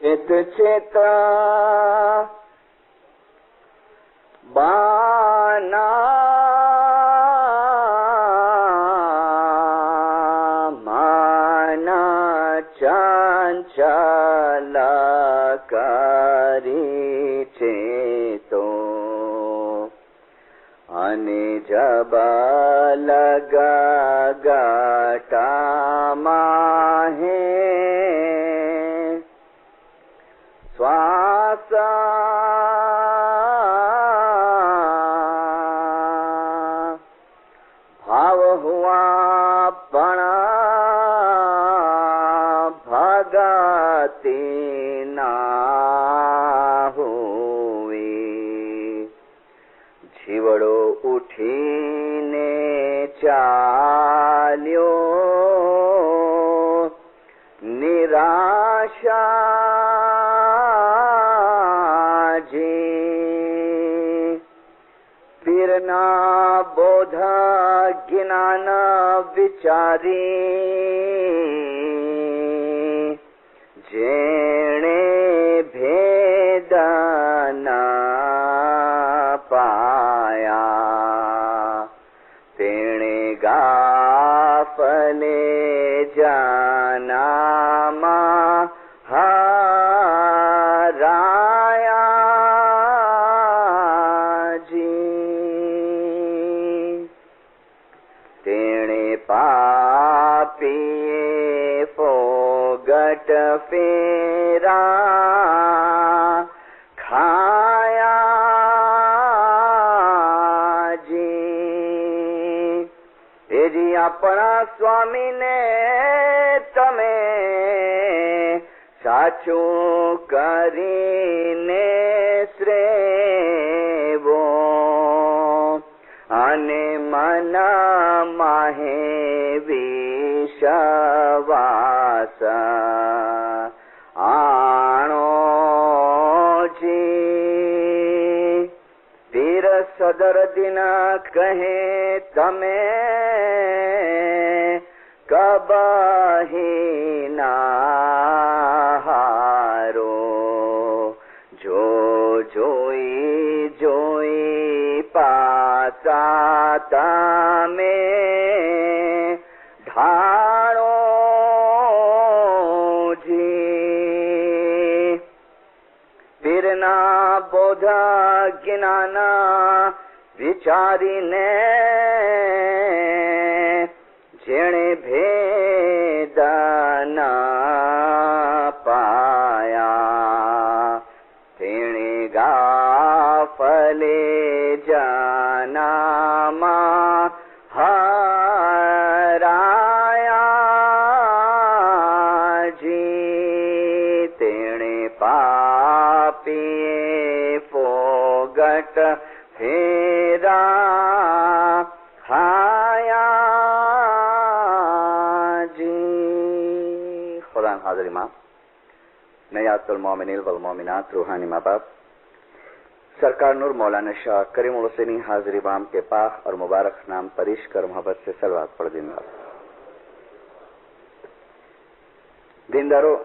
चित चेता बाना माना चंचलकारी चेतो अने जब लगा गटा माहे श्वास भाव हुआ पणा भगति ना हुई जीवड़ो उठीने चाल्यो निराशा पीरना बोध ज्ञान विचारी जेणे भेद न पाया तेणे गाफले जानामा हराया तेणे पापीए फोगट फेरा खाया जी तेजी अपना स्वामी ने तमे साचू करीने श्रेवो अने मन माहे विश्वास आणो जी तीर सदर दिन कहे तमे कबही ना हारो जो जोई जोई पासा तमे ढाळो जी पीरना बोध ज्ञान विचारीने जेणे भेद न पाया तेणे गाफले जनामा हराया जी तेणे पापीए फोगट फेरा खाया जी। खुदा हाजिर इमाम नयातुल मोमिनीन वल मोमिनात रूहानी माँ बाप सरकार नूर मौलाना शाह करीमुल हुसैनी हाजिर इमाम के पाक और मुबारक नाम परिश कर मोहब्बत से सलवात पढ़ देंगे। दीनदारों,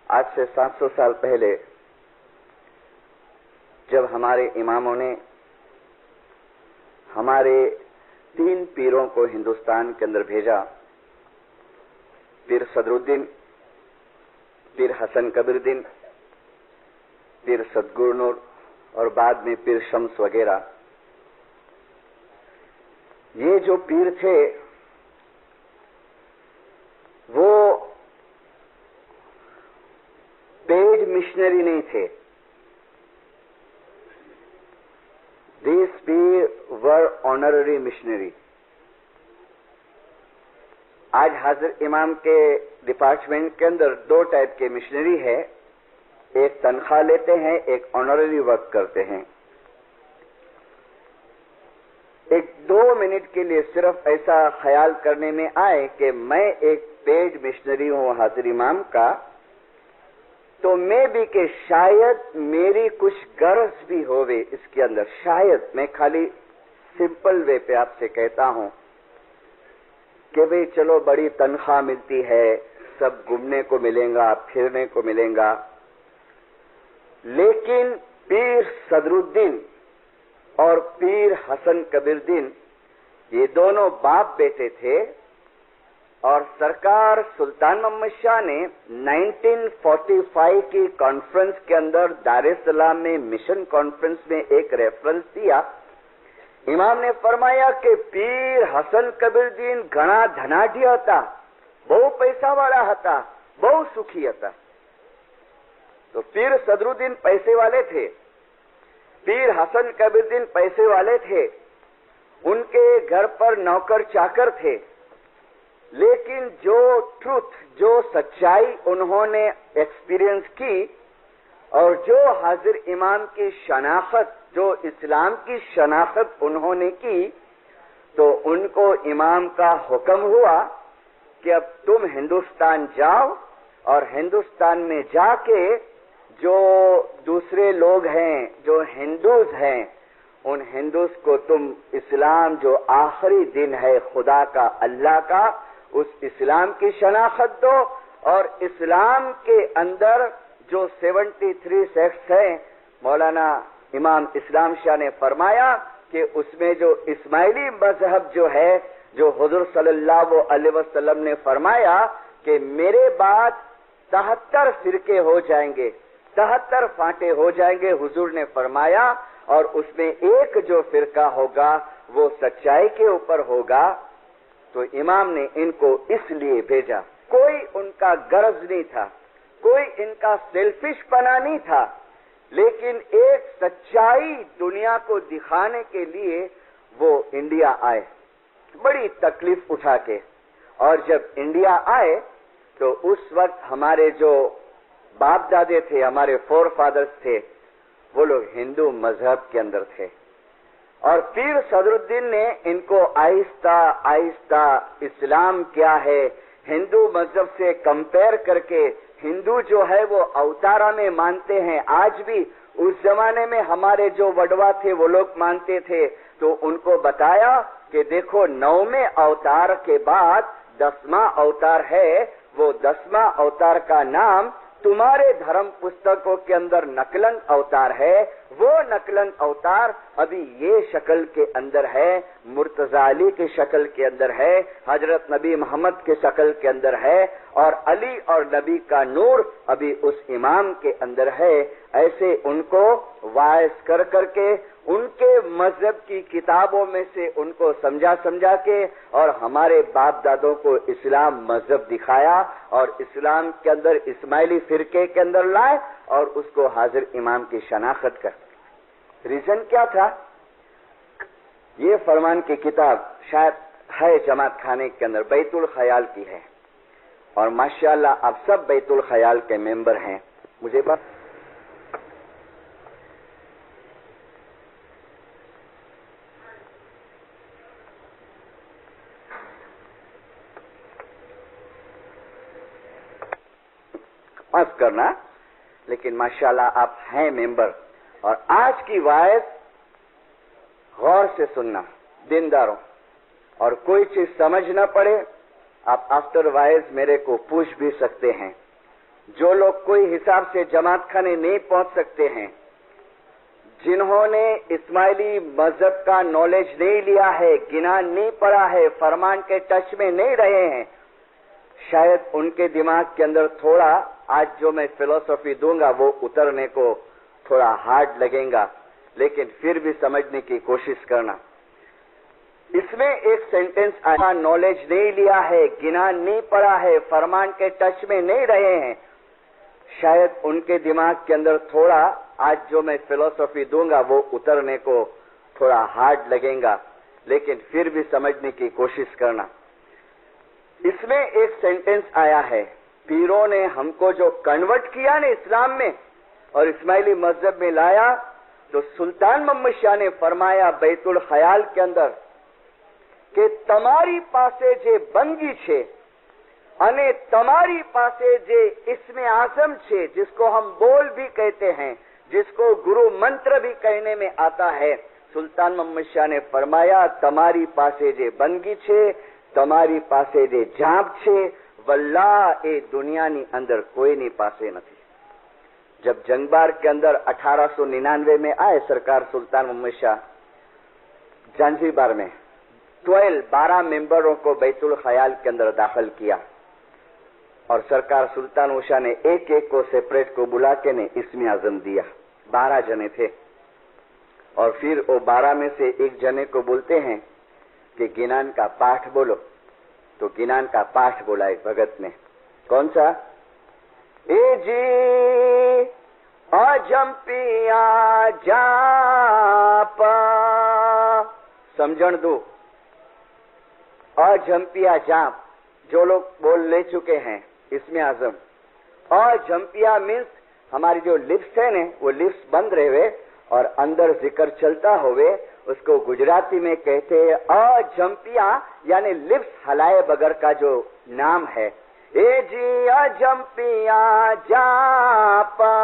आज से 700 साल पहले जब हमारे इमामों ने हमारे 3 पीरों को हिंदुस्तान के अंदर भेजा, पीर सदरुद्दीन, पीर हसन कबीरुद्दीन, पीर सदगुरुनूर और बाद में पीर शम्स वगैरह, ये जो पीर थे वो पेड मिशनरी नहीं थे. These Pir were honorary missionary. आज हाजिर इमाम के डिपार्टमेंट के अंदर 2 टाइप के मिशनरी है. एक तनख्वाह लेते हैं, एक ऑनररी वर्क करते हैं. एक 2 मिनट के लिए सिर्फ ऐसा ख्याल करने में आए कि मैं एक पेड मिशनरी हूं हाजिर इमाम का, तो मैं भी कि शायद मेरी कुछ गरज भी होवे इसके अंदर. शायद मैं खाली सिंपल वे पे आपसे कहता हूं कि भाई चलो बड़ी तनख्वाह मिलती है, सब घूमने को मिलेगा, फिरने को मिलेगा, लेकिन पीर सदरुद्दीन और पीर हसन कबीरुद्दीन ये दोनों बाप बेटे थे. और सरकार सुल्तान मोहम्मद शाह ने 1945 की कॉन्फ्रेंस के अंदर दार ए सलाम में मिशन कॉन्फ्रेंस में एक रेफरेंस दिया. इमाम ने फरमाया कि पीर हसन कबीरुद्दीन घना धनाढ्य था, बहु पैसा वाला था, बहु सुखी था. तो पीर सदरुद्दीन पैसे वाले थे, पीर हसन कबीरुद्दीन पैसे वाले थे, उनके घर पर नौकर चाकर थे, लेकिन जो ट्रूथ, जो सच्चाई उन्होंने एक्सपीरियंस की और जो हाजिर इमाम की शनाख्त, जो इस्लाम की शनाख्त उन्होंने की, तो उनको इमाम का हुक्म हुआ कि अब तुम हिंदुस्तान जाओ और हिंदुस्तान में जाके जो दूसरे लोग हैं, जो हिंदूज हैं, उन हिंदूज को तुम इस्लाम, जो आखिरी दिन है खुदा का, अल्लाह का, उस इस्लाम की शनाख्त दो. और इस्लाम के अंदर जो 73 सेक्ट्स हैं, मौलाना इमाम इस्लाम शाह ने फरमाया कि उसमें जो इस्माइली मजहब जो है, जो हुजूर सल्लल्लाहु अलैहि वसल्लम ने फरमाया कि मेरे बाद 73 फिरके हो जाएंगे, 73 फांटे हो जाएंगे, हुजूर ने फरमाया, और उसमें एक जो फिरका होगा वो सच्चाई के ऊपर होगा. तो इमाम ने इनको इसलिए भेजा. कोई उनका गरज नहीं था, कोई इनका सेल्फिशपना नहीं था, लेकिन एक सच्चाई दुनिया को दिखाने के लिए वो इंडिया आए, बड़ी तकलीफ उठा के. और जब इंडिया आए तो उस वक्त हमारे जो बाप दादे थे, हमारे फोर फादर्स थे, वो लोग हिंदू मजहब के अंदर थे. और पीर सदरुद्दीन ने इनको आहिस्ता आहिस्ता इस्लाम क्या है, हिंदू मजहब से कंपेयर करके, हिंदू जो है वो अवतारा में मानते हैं आज भी, उस जमाने में हमारे जो वडवा थे वो लोग मानते थे. तो उनको बताया कि देखो 9वें अवतार के बाद 10वां अवतार है, वो 10वां अवतार का नाम तुम्हारे धर्म पुस्तकों के अंदर नकलन अवतार है. वो नकलन अवतार अभी ये शक्ल के अंदर है, मुर्तजा अली की शक्ल के अंदर है, हजरत नबी मोहम्मद के शक्ल के अंदर है, और अली और नबी का नूर अभी उस इमाम के अंदर है. ऐसे उनको वायस कर करके उनके मजहब की किताबों में से उनको समझा समझा के और हमारे बाप दादों को इस्लाम मजहब दिखाया और इस्लाम के अंदर इस्माइली फिरके के अंदर लाए और उसको हाजिर इमाम की शनाख्त कर. रीजन क्या था? ये फरमान की किताब शायद है जमात खाने के अंदर, बैतुल ख्याल की है, और माशाअल्लाह आप सब बैतुल ख्याल के मेंबर हैं. मुझे बस माफ करना, लेकिन माशाअल्लाह आप हैं मेंबर. और आज की वायस गौर से सुनना दीनदारों, और कोई चीज समझ न पड़े आप आफ्टर वायस मेरे को पूछ भी सकते हैं. जो लोग कोई हिसाब से जमात खाने नहीं पहुंच सकते हैं, जिन्होंने इस्माइली मजहब का नॉलेज नहीं लिया है, गिनान नहीं पढ़ा है, फरमान के टच में नहीं रहे हैं, शायद उनके दिमाग के अंदर थोड़ा आज जो मैं फिलोसॉफी दूंगा वो उतरने को थोड़ा हार्ड लगेगा, लेकिन फिर भी समझने की कोशिश करना. इसमें एक सेंटेंस आया, नॉलेज नहीं लिया है, गिनान नहीं पढ़ा है, फरमान के टच में नहीं रहे हैं. शायद उनके दिमाग के अंदर थोड़ा आज जो मैं फिलॉसफी दूंगा वो उतरने को थोड़ा हार्ड लगेगा, लेकिन फिर भी समझने की कोशिश करना। इसमें एक सेंटेंस आया है, पीरों ने हमको जो कन्वर्ट किया ने इस्लाम में और इस्माइली मजहब में लाया, तो सुल्तान मोहम्मद शाह ने फरमाया बैतुल ख्याल के अंदर कि तमारी पासे जे बंगी छे अने तमारी पासे जे इसमें आजम छे, जिसको हम बोल भी कहते हैं, जिसको गुरु मंत्र भी कहने में आता है। सुल्तान मोहम्मद शाह ने फरमाया तमारी पासे जे बंगी छे, तमारी पासे जे जाप छे, वल्लाह ए दुनियानी अंदर कोई नहीं पासे नहीं। जब जंगबार के अंदर 1899 में आए सरकार सुल्तान मोहम्मद शाह जांजीबार में 12 मेंबरों को बैतुल ख्याल के अंदर दाखिल किया और सरकार सुल्तान शाह ने एक एक को सेपरेट को बुला के ने इसमें आजम दिया। 12 जने थे और फिर वो 12 में से एक जने को बोलते हैं कि गिनान का पाठ बोलो, तो गिनान का पाठ बोला एक भगत ने। कौन सा? ए जी अजम्पिया जाप, समझण दो, अजम्पिया जाप जो लोग बोल ले चुके हैं इसमें आजम। अजम्पिया मीन्स हमारी जो लिप्स है ने वो लिप्स बंद रहे और अंदर जिक्र चलता होवे, उसको गुजराती में कहते हैं अजम्पिया, यानी लिप्स हलाए बगैर का जो नाम है। ए जी अजम्पिया जापा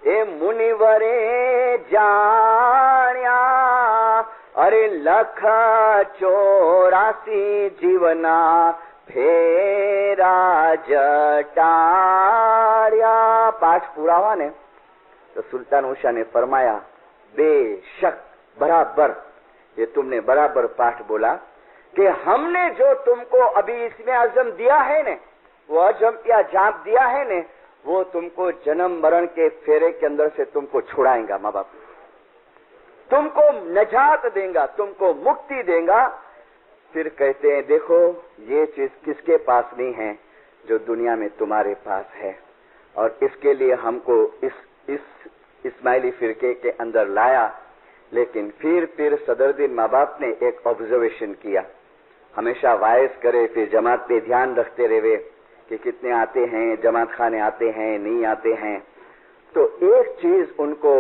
ए मुनिवरे जाण्या, अरे लख 84 जीवना फेरा जटाड़िया। पाठ पूरा हुआ ने तो सुल्तान शाह ने फरमाया बेशक बराबर, ये तुमने बराबर पाठ बोला कि हमने जो तुमको अभी इसमें आजम दिया है ने, वो अजम या जाप दिया है ने, वो तुमको जन्म मरण के फेरे के अंदर से तुमको छुड़ाएगा। माँ बाप तुमको नजात देगा, तुमको मुक्ति देगा। फिर कहते हैं देखो ये चीज किसके पास नहीं है जो दुनिया में तुम्हारे पास है, और इसके लिए हमको इस इस्माइली फिरके के अंदर लाया। लेकिन फिर सदरुद्दीन माँ बाप ने एक ऑब्जर्वेशन किया, हमेशा वायस करे, फिर जमात पे ध्यान रखते रहे कि कितने आते हैं, जमात खाने आते हैं नहीं आते हैं। तो एक चीज उनको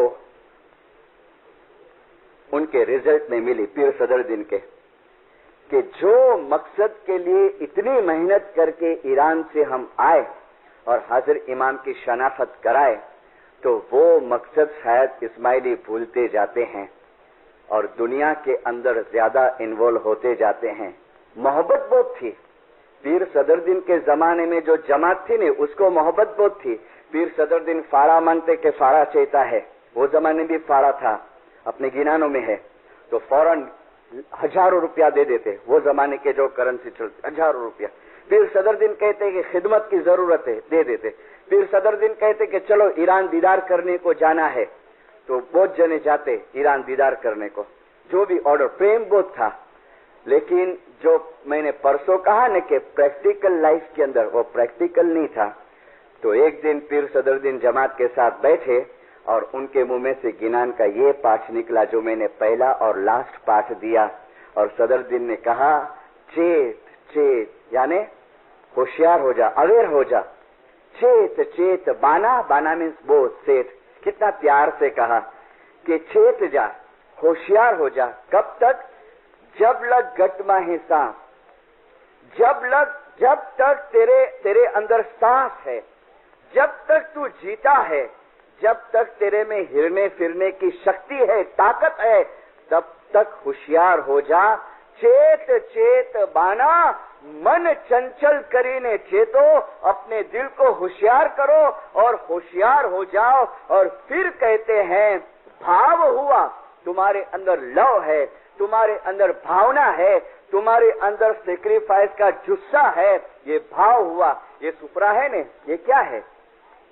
उनके रिजल्ट में मिली पीर सदरुद्दीन के, कि जो मकसद के लिए इतनी मेहनत करके ईरान से हम आए और हाजिर इमाम की शनाख्त कराए, तो वो मकसद शायद इस्माइली भूलते जाते हैं और दुनिया के अंदर ज्यादा इन्वॉल्व होते जाते हैं। मोहब्बत बहुत थी पीर सदरुद्दीन के जमाने में, जो जमात थी ने उसको मोहब्बत बहुत थी। पीर सदरुद्दीन फाड़ा मांगते के फाड़ा चाहता है, वो जमाने भी फाड़ा था, अपने गिनानों में है, तो फौरन हजारों रुपया दे देते। वो जमाने के जो करेंसी चलती हजारों रुपया। पीर सदरुद्दीन कहते कि खिदमत की जरूरत है, दे देते। पीर सदरुद्दीन कहते कि चलो ईरान दीदार करने को जाना है, तो बहुत जने जाते ईरान दीदार करने को, जो भी ऑर्डर। प्रेम बहुत था, लेकिन जो मैंने परसों कहा न कि प्रैक्टिकल लाइफ के अंदर वो प्रैक्टिकल नहीं था। तो एक दिन पीर सदरुद्दीन जमात के साथ बैठे और उनके मुंह में से गिनान का ये पाठ निकला जो मैंने पहला और लास्ट पाठ दिया, और सदरुद्दीन ने कहा चेत चेत, यानी होशियार हो जा, अवेयर हो जा। चेत चेत बाना, बाना मीन्स बोझ, सेठ। कितना प्यार से कहा कि चेत जा, होशियार हो जा। कब तक? जब लग गटमा है सांस, जब तक तेरे अंदर सांस है, जब तक तू जीता है, जब तक तेरे में हिरने फिरने की शक्ति है, ताकत है, तब तक होशियार हो जा। चेत चेत बाना, मन चंचल करीने चेतो, अपने दिल को होशियार करो और होशियार हो जाओ। और फिर कहते हैं भाव हुआ, तुम्हारे अंदर लव है, तुम्हारे अंदर भावना है, तुम्हारे अंदर सेक्रीफाइस का जुस्सा है, ये भाव हुआ। ये सुपरा है ने, ये क्या है?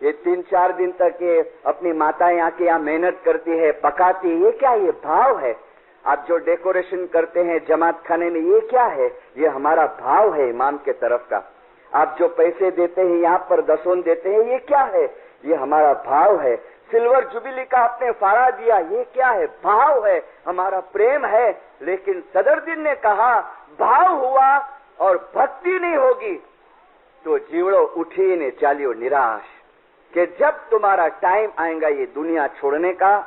ये 3-4 दिन तक ये अपनी माताएं आके यहाँ मेहनत करती है, पकाती है, ये क्या? ये भाव है। आप जो डेकोरेशन करते हैं जमात खाने में, ये क्या है? ये हमारा भाव है इमाम के तरफ का। आप जो पैसे देते हैं यहाँ पर दसों देते हैं, ये क्या है? ये हमारा भाव है। सिल्वर जुबिली का आपने फारा दिया, ये क्या है? भाव है, हमारा प्रेम है। लेकिन सदरुद्दीन ने कहा भाव हुआ और भक्ति नहीं होगी तो जीवड़ो उठी ने चालियो निराश, कि जब तुम्हारा टाइम आएगा ये दुनिया छोड़ने का,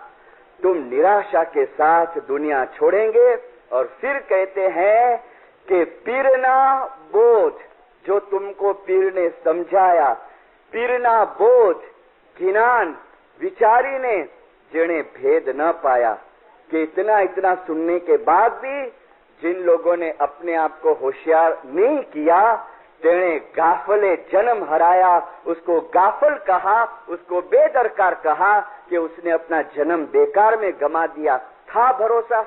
तुम निराशा के साथ दुनिया छोड़ेंगे। और फिर कहते हैं कि पीरना बोध, जो तुमको पीर ने समझाया, पीरना बोध ज्ञान विचारी ने जिन्हें भेद न पाया, कि इतना इतना सुनने के बाद भी जिन लोगों ने अपने आप को होशियार नहीं किया, तेने गाफले जन्म हराया, उसको गाफल कहा, उसको बेदरकार कहा कि उसने अपना जन्म बेकार में गमा दिया। था भरोसा?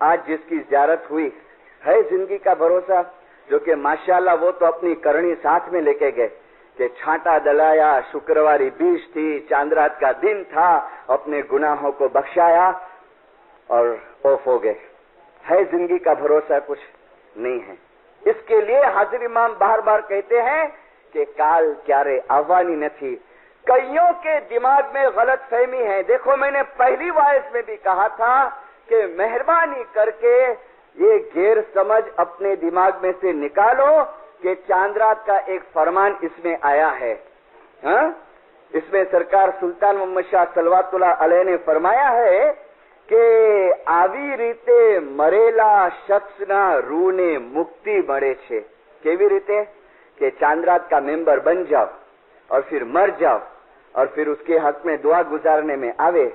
आज जिसकी ज़ियारत हुई है जिंदगी का भरोसा, जो कि माशाल्लाह वो तो अपनी करनी साथ में लेके गए कि छांटा दलाया, शुक्रवारी बीज थी, चांद्रात का दिन था, अपने गुनाहों को बख्शाया और ऑफ हो गए। है जिंदगी का भरोसा? कुछ नहीं है। इसके लिए हाजिर इमाम बार बार कहते हैं कि काल क्यारे आवानी नहीं। कईयों के दिमाग में गलत फहमी है। देखो, मैंने पहली वायस में भी कहा था कि मेहरबानी करके ये गैर समझ अपने दिमाग में से निकालो कि चांद्रात का एक फरमान इसमें आया है। इसमें सरकार सुल्तान मोहम्मद शाह सलवातुल्लाह अलैह ने फरमाया है कि આવી રીતે મરેલા શખ્સના રૂને મુક્તિ મળે છે। કેવી રીતે? कि चांद्रात का मेंबर बन जाओ और फिर मर जाओ और फिर उसके हक में दुआ गुजारने में आवे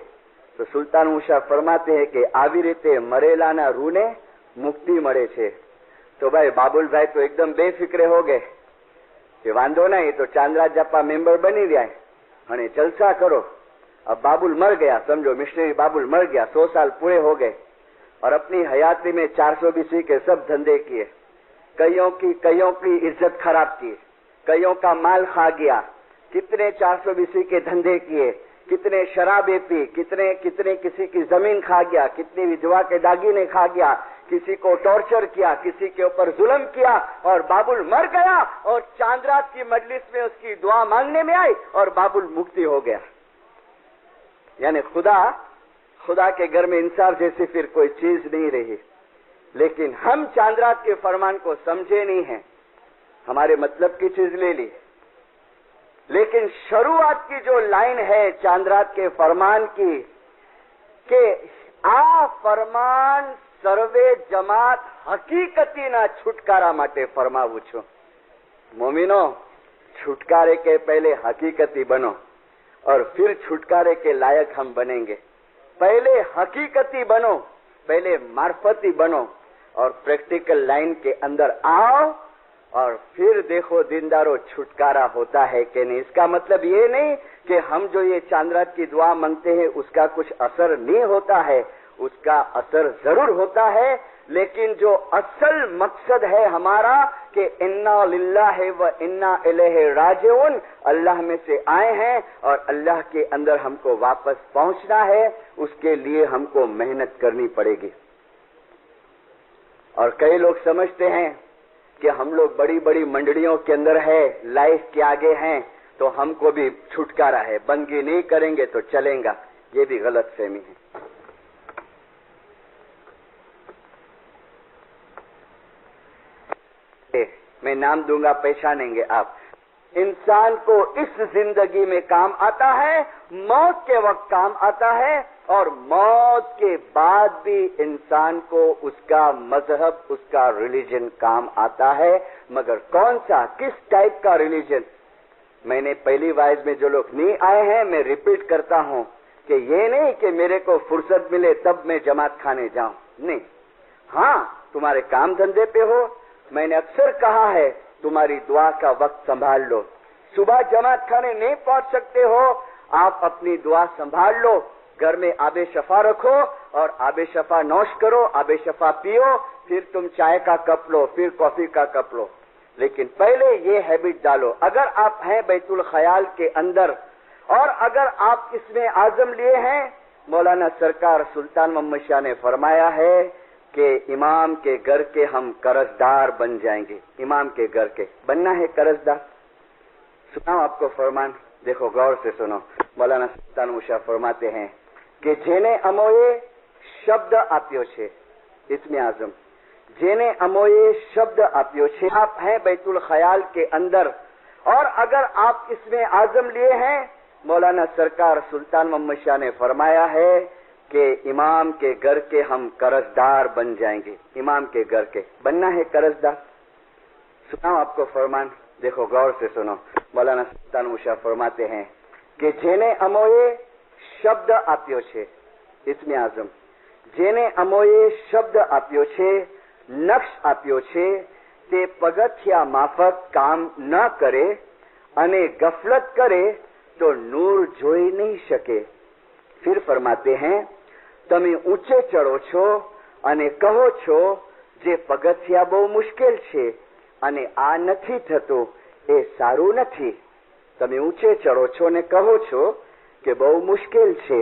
तो सुल्तान मुशाह फरमाते हैं कि આવી રીતે મરેલાના રૂને मुक्ति મળે છે। तो भाई बाबुल भाई तो एकदम बेफिक्रे हो गए कि वांधो नहीं, तो चांद्रात जपा मेंबर बनी गया है, जलसा करो। अब बाबुल मर गया, समझो मिशनरी बाबुल मर गया, 100 साल पूरे हो गए और अपनी हयाती में 420 के सब धंधे किए। कईयों की इज्जत खराब की, कईयों का माल खा गया, कितने 420 के धंधे किए, कितने शराबे पी, कितने किसी की जमीन खा गया, कितनी विधवा के दागीने खा गया, किसी को टॉर्चर किया, किसी के ऊपर जुल्म किया और बाबुल मर गया। और चांद्रात की मजलिस में उसकी दुआ मांगने में आई और बाबुल मुक्ति हो गया। यानी खुदा के घर में इंसाफ जैसी फिर कोई चीज नहीं रही। लेकिन हम चांद्रात के फरमान को समझे नहीं हैं, हमारे मतलब की चीज ले ली। लेकिन शुरुआत की जो लाइन है चांद्रात के फरमान की कि आ फरमान सर्वे जमात हकीकतीना छुटकारा माटे फरमावुं छुं। मोमिनो, छुटकारे के पहले हकीकती बनो और फिर छुटकारे के लायक हम बनेंगे। पहले हकीकती बनो, पहले मार्फती बनो और प्रैक्टिकल लाइन के अंदर आओ और फिर देखो दीनदारों छुटकारा होता है कि नहीं। इसका मतलब ये नहीं कि हम जो ये चांद्रात की दुआ मांगते हैं उसका कुछ असर नहीं होता है, उसका असर जरूर होता है। लेकिन जो असल मकसद है हमारा कि इन्ना लिल्लाहि व इन्ना इलैहि राजिऊन, अल्लाह में से आए हैं और अल्लाह के अंदर हमको वापस पहुंचना है, उसके लिए हमको मेहनत करनी पड़ेगी। और कई लोग समझते हैं कि हम लोग बड़ी बड़ी मंडलियों के अंदर है, लाइफ के आगे हैं, तो हमको भी छुटकारा है, बंदगी नहीं करेंगे तो चलेगा। ये भी गलत फहमी है। मैं नाम दूंगा, पहचानेंगे आप। इंसान को इस जिंदगी में काम आता है, मौत के वक्त काम आता है और मौत के बाद भी इंसान को उसका मजहब, उसका रिलीजन काम आता है। मगर कौन सा, किस टाइप का रिलीजन? मैंने पहली वाइज में जो लोग नहीं आए हैं, मैं रिपीट करता हूं कि ये नहीं कि मेरे को फुर्सत मिले तब मैं जमात खाने जाऊं, नहीं। हाँ, तुम्हारे काम धंधे पे हो, मैंने अक्सर कहा है तुम्हारी दुआ का वक्त संभाल लो। सुबह जमात खाने नहीं पहुंच सकते हो, आप अपनी दुआ संभाल लो, घर में आबे शफा रखो और आबे शफा नौश करो, आबे शफा पियो, फिर तुम चाय का कप लो, फिर कॉफी का कप लो। लेकिन पहले ये हैबिट डालो। अगर आप हैं बैतुल ख्याल के अंदर और अगर आप इसमें आजम लिए हैं, मौलाना सरकार सुल्तान मोहम्मद शाह ने फरमाया है कि इमाम के घर के हम कर्जदार बन जाएंगे। इमाम के घर के बनना है कर्जदार। सुनाओ आपको फरमान, देखो गौर से सुनो। मौलाना सुल्तान मुशा फरमाते हैं कि जेने अमोए शब्द आप्यो छे, इसमें आजम जेने अमोए शब्द आप्यो छे। आप हैं बैतुल ख्याल के अंदर और अगर आप इसमें आजम लिए हैं, मौलाना सरकार सुल्तान मोहम्मद शाह ने फरमाया है कि इमाम के घर के हम कर्जदार बन जाएंगे। इमाम के घर के बनना है कर्जदार। सुनाओ आपको फरमान, देखो गौर से सुनो। मौलाना सुल्तान मुशा फरमाते हैं कि जेने अमोए शब्द आप्यो छे, इसमें आजम जेने अमोए शब्द आप्यो छे, नक्श आप्यो छे, તે પગથિયા માફક કામ ન કરે અને ગફલત કરે તો નૂર જોઈ નહીં શકે। फिर फरमाते हैं તમે ઊંચે ચડો છો અને કહો છો જે પગથિયા બહુ મુશ્કેલ છે અને આ નથી થતું એ સારું નથી। તમે ઊંચે ચડો છો ને કહો છો કે બહુ મુશ્કેલ છે।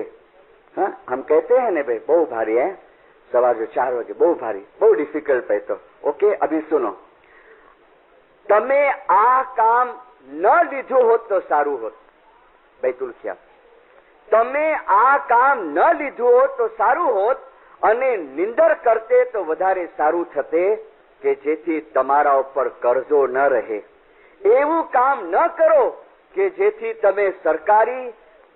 हाँ, हम कहते हैं ना भाई बहुत भारी है, सवार जो 4 बजे बहुत भारी, बहुत डिफिकल्ट है। तो ओके, अभी सुनो। તમે આ કામ ન લીધું હોત તો સારું હોત। बैतुल ખ્યાલ, તમે આ કામ ન લીધું હોત તો સારું હોત અને નિંદર કરતે તો વધારે સારું થતે કે જેથી તમારા ઉપર કરજો ન રહે। એવું કામ ન કરો કે જેથી તમે સરકારી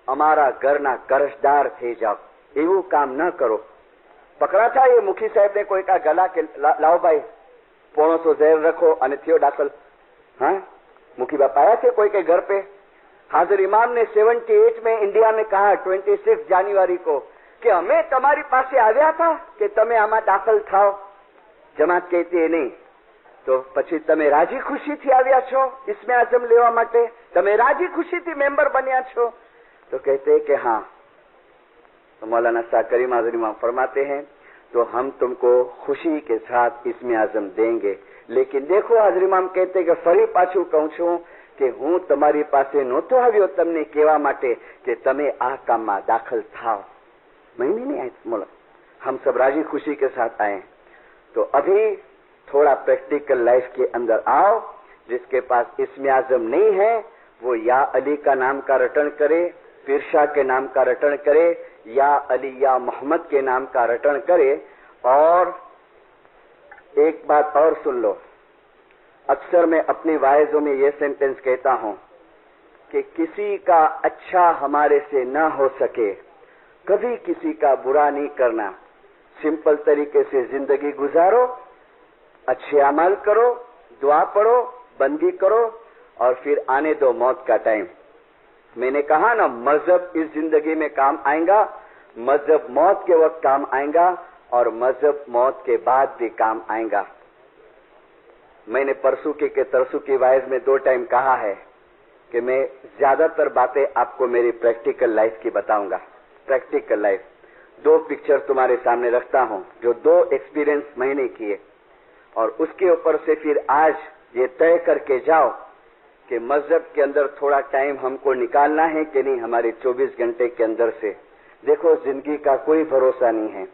અમારા ઘરના कर्जदार થઈ જાઓ। એવું કામ ન કરો। પકડા था ये मुखी साहब ने कोई का गला के लाओ भाई पौनो सो जहर रखो અને થયો દાખલ। हाँ, मुखी बाप आया थे कोई के घर पे। हाजिर इमाम ने 78 में इंडिया में कहा 26 जान्युआरी को कि हमें तुम्हारी पासे આવ્યા था कि તમે આમાં દાખલ થાઓ। જમાત કહેતી नहीं, तो પછી તમે રાજી ખુશીથી આવ્યા છો इसमें आजम लेवा માટે? તમે રાજી ખુશીથી मेंबर બન્યા છો? तो कहते हैं कि हाँ। तो मौलाना शाह करीम हाजिर इमाम फरमाते हैं तो हम तुमको खुशी के साथ इसमें आजम देंगे। लेकिन देखो हाजिर इमाम कहते कि फरी पाछू कहूं छूं कि हूं तमारी पासे नहोतो આવ્યો તમને કહેવા માટે कि તમે આ કામમાં દાખલ થાઓ। महीने नहीं आए मौला, हम सब राजी खुशी के साथ आए। तो अभी थोड़ा प्रैक्टिकल लाइफ के अंदर आओ। जिसके पास इसमें आजम नहीं है वो या अली का नाम का रटन करे, पीरशाह के नाम का रटन करे, या अली या मोहम्मद के नाम का रटन करे। और एक बात और सुन लो, अक्सर मैं अपनी वाइजों में ये सेंटेंस कहता हूं कि किसी का अच्छा हमारे से न हो सके, कभी किसी का बुरा नहीं करना। सिंपल तरीके से जिंदगी गुजारो, अच्छे अमल करो, दुआ पढ़ो, बंदी करो और फिर आने दो मौत का टाइम। मैंने कहा ना, मजहब इस जिंदगी में काम आएगा, मजहब मौत के वक्त काम आएगा और मजहब मौत के बाद भी काम आएगा। मैंने परसों के तरसों की वाइज में 2 टाइम कहा है कि मैं ज्यादातर बातें आपको मेरी प्रैक्टिकल लाइफ की बताऊंगा। प्रैक्टिकल लाइफ 2 पिक्चर तुम्हारे सामने रखता हूं जो 2 एक्सपीरियंस मैंने किए और उसके ऊपर से फिर आज ये तय करके जाओ कि मजहब के अंदर थोड़ा टाइम हमको निकालना है कि नहीं हमारे 24 घंटे के अंदर से। देखो जिंदगी का कोई भरोसा नहीं है,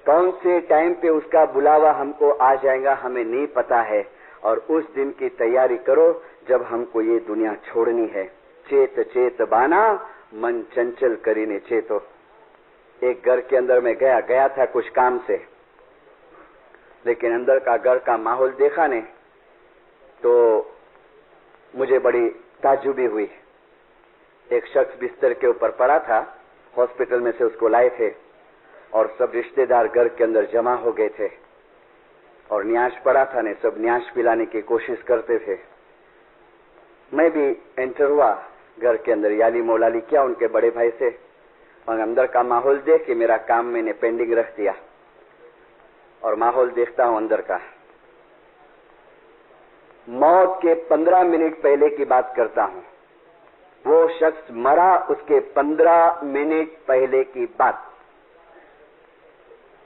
कौन से टाइम पे उसका बुलावा हमको आ जाएगा हमें नहीं पता है। और उस दिन की तैयारी करो जब हमको ये दुनिया छोड़नी है। चेत चेत बाना मन चंचल करीने चेतो। एक घर के अंदर मैं गया था कुछ काम से, लेकिन अंदर का घर का माहौल देखा ने तो मुझे बड़ी ताज्जुबी हुई। एक शख्स बिस्तर के ऊपर पड़ा था, हॉस्पिटल में से उसको लाए थे और सब रिश्तेदार घर के अंदर जमा हो गए थे और न्याश पड़ा था ने सब न्याश पिलाने की कोशिश करते थे। मैं भी एंटर हुआ घर के अंदर, याली मौलाली क्या उनके बड़े भाई से, और अंदर का माहौल देख के मेरा काम मैंने पेंडिंग रख दिया और माहौल देखता हूं अंदर का। मौत के 15 मिनट पहले की बात करता हूं, वो शख्स मरा उसके 15 मिनट पहले की बात।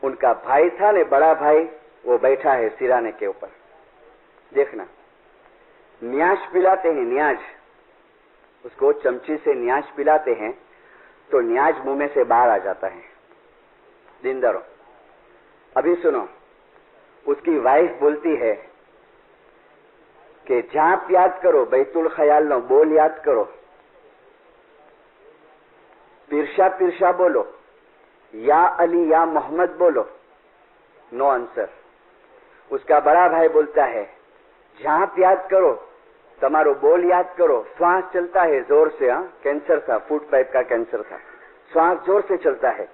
उनका भाई था ने बड़ा भाई, वो बैठा है सिराने के ऊपर। देखना, न्याश पिलाते हैं, न्याज उसको चमची से न्याज पिलाते हैं तो न्याज मुंह में से बाहर आ जाता है। दिन दरो अभी सुनो, उसकी वाइफ बोलती है कि जाप याद करो, बैतुल ख्याल नो बोल याद करो, पिरशा पिरशा बोलो, या अली या मोहम्मद बोलो। No answer. उसका बड़ा भाई बोलता है जाप याद करो, तमारो बोल याद करो, श्वास चलता है जोर से। कैंसर था, फूड पाइप का कैंसर था, श्वास जोर से चलता है,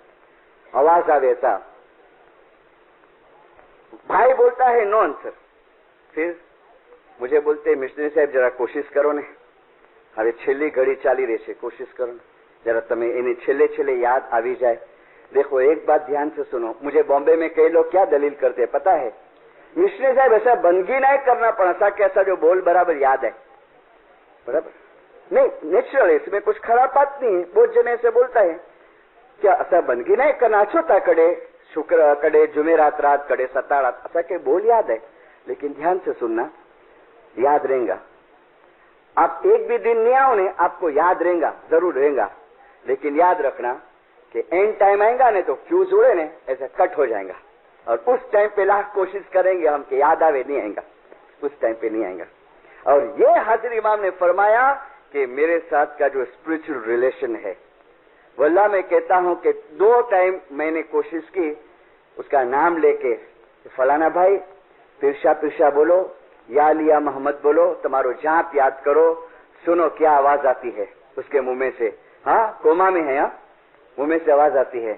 आवाज आवे ऐसा। भाई बोलता है नो आंसर। फिर मुझे बोलते मिशनरी साहब जरा कोशिश करो ने, હવે છેલ્લી ઘડી ચાલી રહી છે, कोशिश करो जरा તમે એની છેલ્લે છેલ્લે याद આવી जाए। देखो एक बात ध्यान से सुनो, मुझे बॉम्बे में कई लोग क्या दलील करते हैं पता है, मिशनरी साहब ऐसा बंदगी नहीं करना पण ऐसा कैसा जो बोल बराबर याद है, बराबर नहीं, नेचुरल है, इसमें कुछ खराब बात नहीं है। बहुत जन ऐसे बोलता है क्या ऐसा बंदगी नहीं करना, छोटा कड़े शुक्र कड़े जुमेरात रात कड़े सतारात, ऐसा के बोल याद है। लेकिन ध्यान से सुनना, याद रहेगा। आप एक भी दिन नहीं आओ ने, आपको याद रहेगा, जरूर रहेगा। लेकिन याद रखना कि एंड टाइम आएगा ने तो फ्यूज उड़े ने ऐसे कट हो जाएगा, और उस टाइम पे लाख कोशिश करेंगे हम कि याद आवे, नहीं आएगा, उस टाइम पे नहीं आएगा। और ये हाजिर इमाम ने फरमाया कि मेरे साथ का जो स्पिरिचुअल रिलेशन है, वल्लाह मैं कहता हूं कि 2 टाइम मैंने कोशिश की उसका नाम लेके, फलाना भाई पिरशा पिरशा बोलो, या लिया मोहम्मद बोलो, तुम्हारो जाप याद करो, सुनो क्या आवाज आती है उसके मुंह में से। हाँ कोमा में है, मुंह में से आवाज आती है,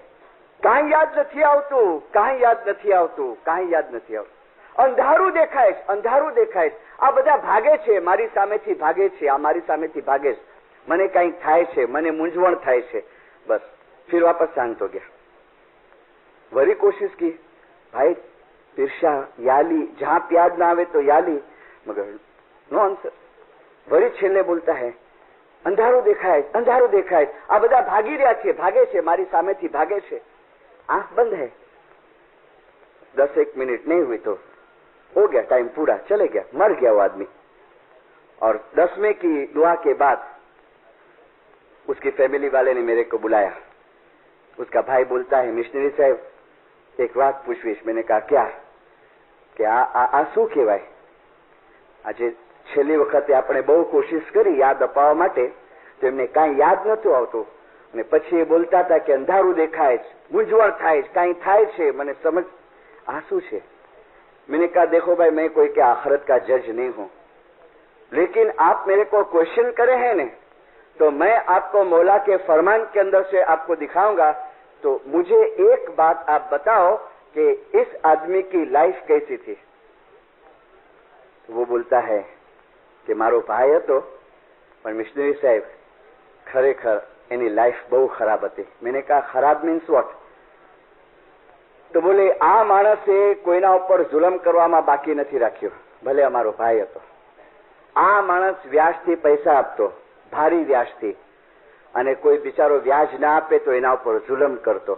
कहीं याद नहीं आवतुं, कहीं याद नहीं आवतुं, कहीं याद नहीं आवतुं, અંધારું દેખાય છે, અંધારું દેખાય છે, આ બધા ભાગે છે, મારી સામેથી ભાગે છે, આ મારી સામેથી ભાગે છે, મને કંઈક થાય છે, મને મૂંઝવણ થાય છે। बस फिर वापस शांत हो गया। वरी कोशिश की, भाई पिरशा याली, जहां याद ना आवे तो याली, मगर नो आंसर। वरी छेल्ले बोलता है अंधारू देखाय, अंधारू देखाय, आ बधा भागी रह्या छे, भागे छे, मारी सामेथी भागे छे। आंख बंद है। 10-1 मिनट नहीं हुई तो हो गया, टाइम पूरा, चले गया, मर गया वो आदमी। और 10वें की दुआ के बाद उसकी फैमिली वाले ने मेरे को बुलाया। उसका भाई बोलता है मिशनरी साहब एक बात पूछवीश। मैंने कहा क्या? कि आ શું કહેવાય? આજે છેલ્લી વખતે આપણે બહુ કોશિશ કરી યાદ અપાવવા માટે, તો એમને કાંઈ યાદ નહોતું આવતું, અને પછી એ બોલતા હતા કે અંધારું દેખાય છે, મૂંઝવણ થાય છે, કાંઈ થાય છે, મને સમજ આ શું છે? मैंने कहा देखो भाई मैं कोई के आखिरत का जज नहीं हूं, लेकिन आप मेरे को क्वेश्चन करे हैं ने, तो मैं आपको मौला के फरमान के अंदर से आपको दिखाऊंगा। तो मुझे एक बात आप बताओ कि इस आदमी की लाइफ कैसी थी? तो वो बोलता है कि मारो भाई હતો પણ મિશનરી સાહેબ ખરેખર એની લાઈફ બહુ ખરાબ હતી। मैंने कहा खराब मीन्स व्हाट? तो बोले आ माणसे कोईना ઉપર जुलम કરવામાં બાકી નથી રાખ્યો, ભલે અમારો ભાઈ હતો। આ માણસ વ્યાજથી પૈસા આપતો, ભારી વ્યાજથી, અને કોઈ બિચારો વ્યાજ ના આપે તો એના ઉપર जुलम કરતો,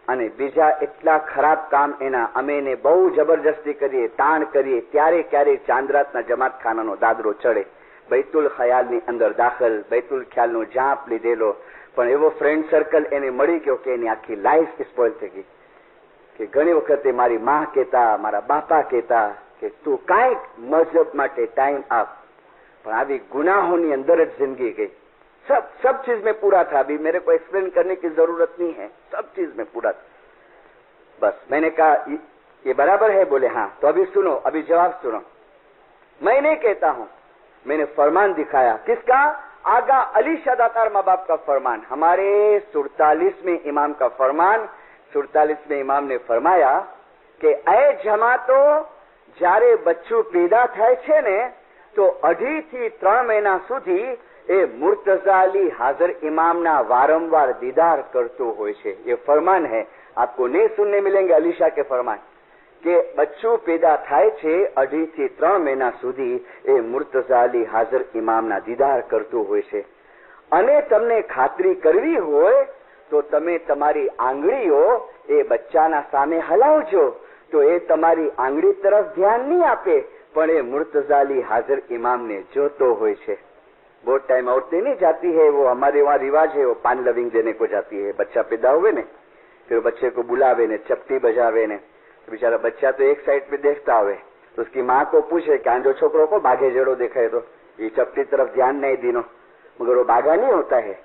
અને બીજા એટલા ખરાબ કામ એના અમે એને બહુ જબરજસ્તી કરીએ, તાણ કરીએ, ત્યારે ક્યારેક ચાંદરાતના જમાતખાનાનો દાદરો ચડે, बैतुल ख्यालની અંદર દાખલ, बैतुल ખ્યાલનો જાપ લીધેલો, પણ એવો ફ્રેન્ડ સર્કલ એને મળી ગયો કે એની આખી લાઈફ સ્પોઇલ થઈ ગઈ। કે ઘણી વખતે મારી માં કહેતા, મારા બાપા કહેતા કે તું કાંઈક મજહબ માટે ટાઈમ આપ, પણ આવી ગુનાહોની અંદર જ जिंदगी गई। सब चीज में पूरा था। अभी मेरे को एक्सप्लेन करने की जरूरत नहीं है, सब चीज में पूरा था। बस मैंने कहा ये बराबर है? बोले हाँ। तो अभी सुनो, अभी जवाब सुनो। मैं नहीं कहता हूं, मैंने फरमान दिखाया। किसका? आगा अली शादातार माँ बाप का फरमान, हमारे 47वें इमाम का फरमान। 47वें इमाम ने फरमाया कि ए जमातो જ્યારે બચ્ચું પેદા થાય છે ને તો 2.5 થી 3 મહિના સુધી એ મુર્તઝા અલી હાજર इमामना वारंवार दीदार करतो होय छे। ये फरमान है, आपको नहीं सुनने मिलेंगे अली शाह के फरमान कि बच्चों पैदा थाय छे 2.5 થી 3 મહિના સુધી એ મુર્તઝા અલી હાજર इमामना दीदार करतो होय छे। અને તમને ખાતરી કરવી હોય તો તમે તમારી આંગળીઓ એ બચ્ચાના સામે હલાવજો, तो ये तमारी आंगड़ी तरफ ध्यान नहीं आपे, पण ये मुर्तज़ा अली हाजिर इमाम ने जोतो होय छे। बहुत टाइम औरतें नहीं जाती है, वो हमारे वहाँ रिवाज है, वो पान लविंग देने को जाती है। बच्चा पैदा हुए ने, फिर बच्चे को बुलावे ने, चपटी बजावे ने, बेचारा बच्चा तो एक साइड पे देखता हुए तो उसकी माँ को पूछे कि आंधो छोकरो को बाघे जेड़ो देखाय तो ये चपटी तरफ ध्यान नहीं दीनो, मगर वो बाघा नहीं होता है।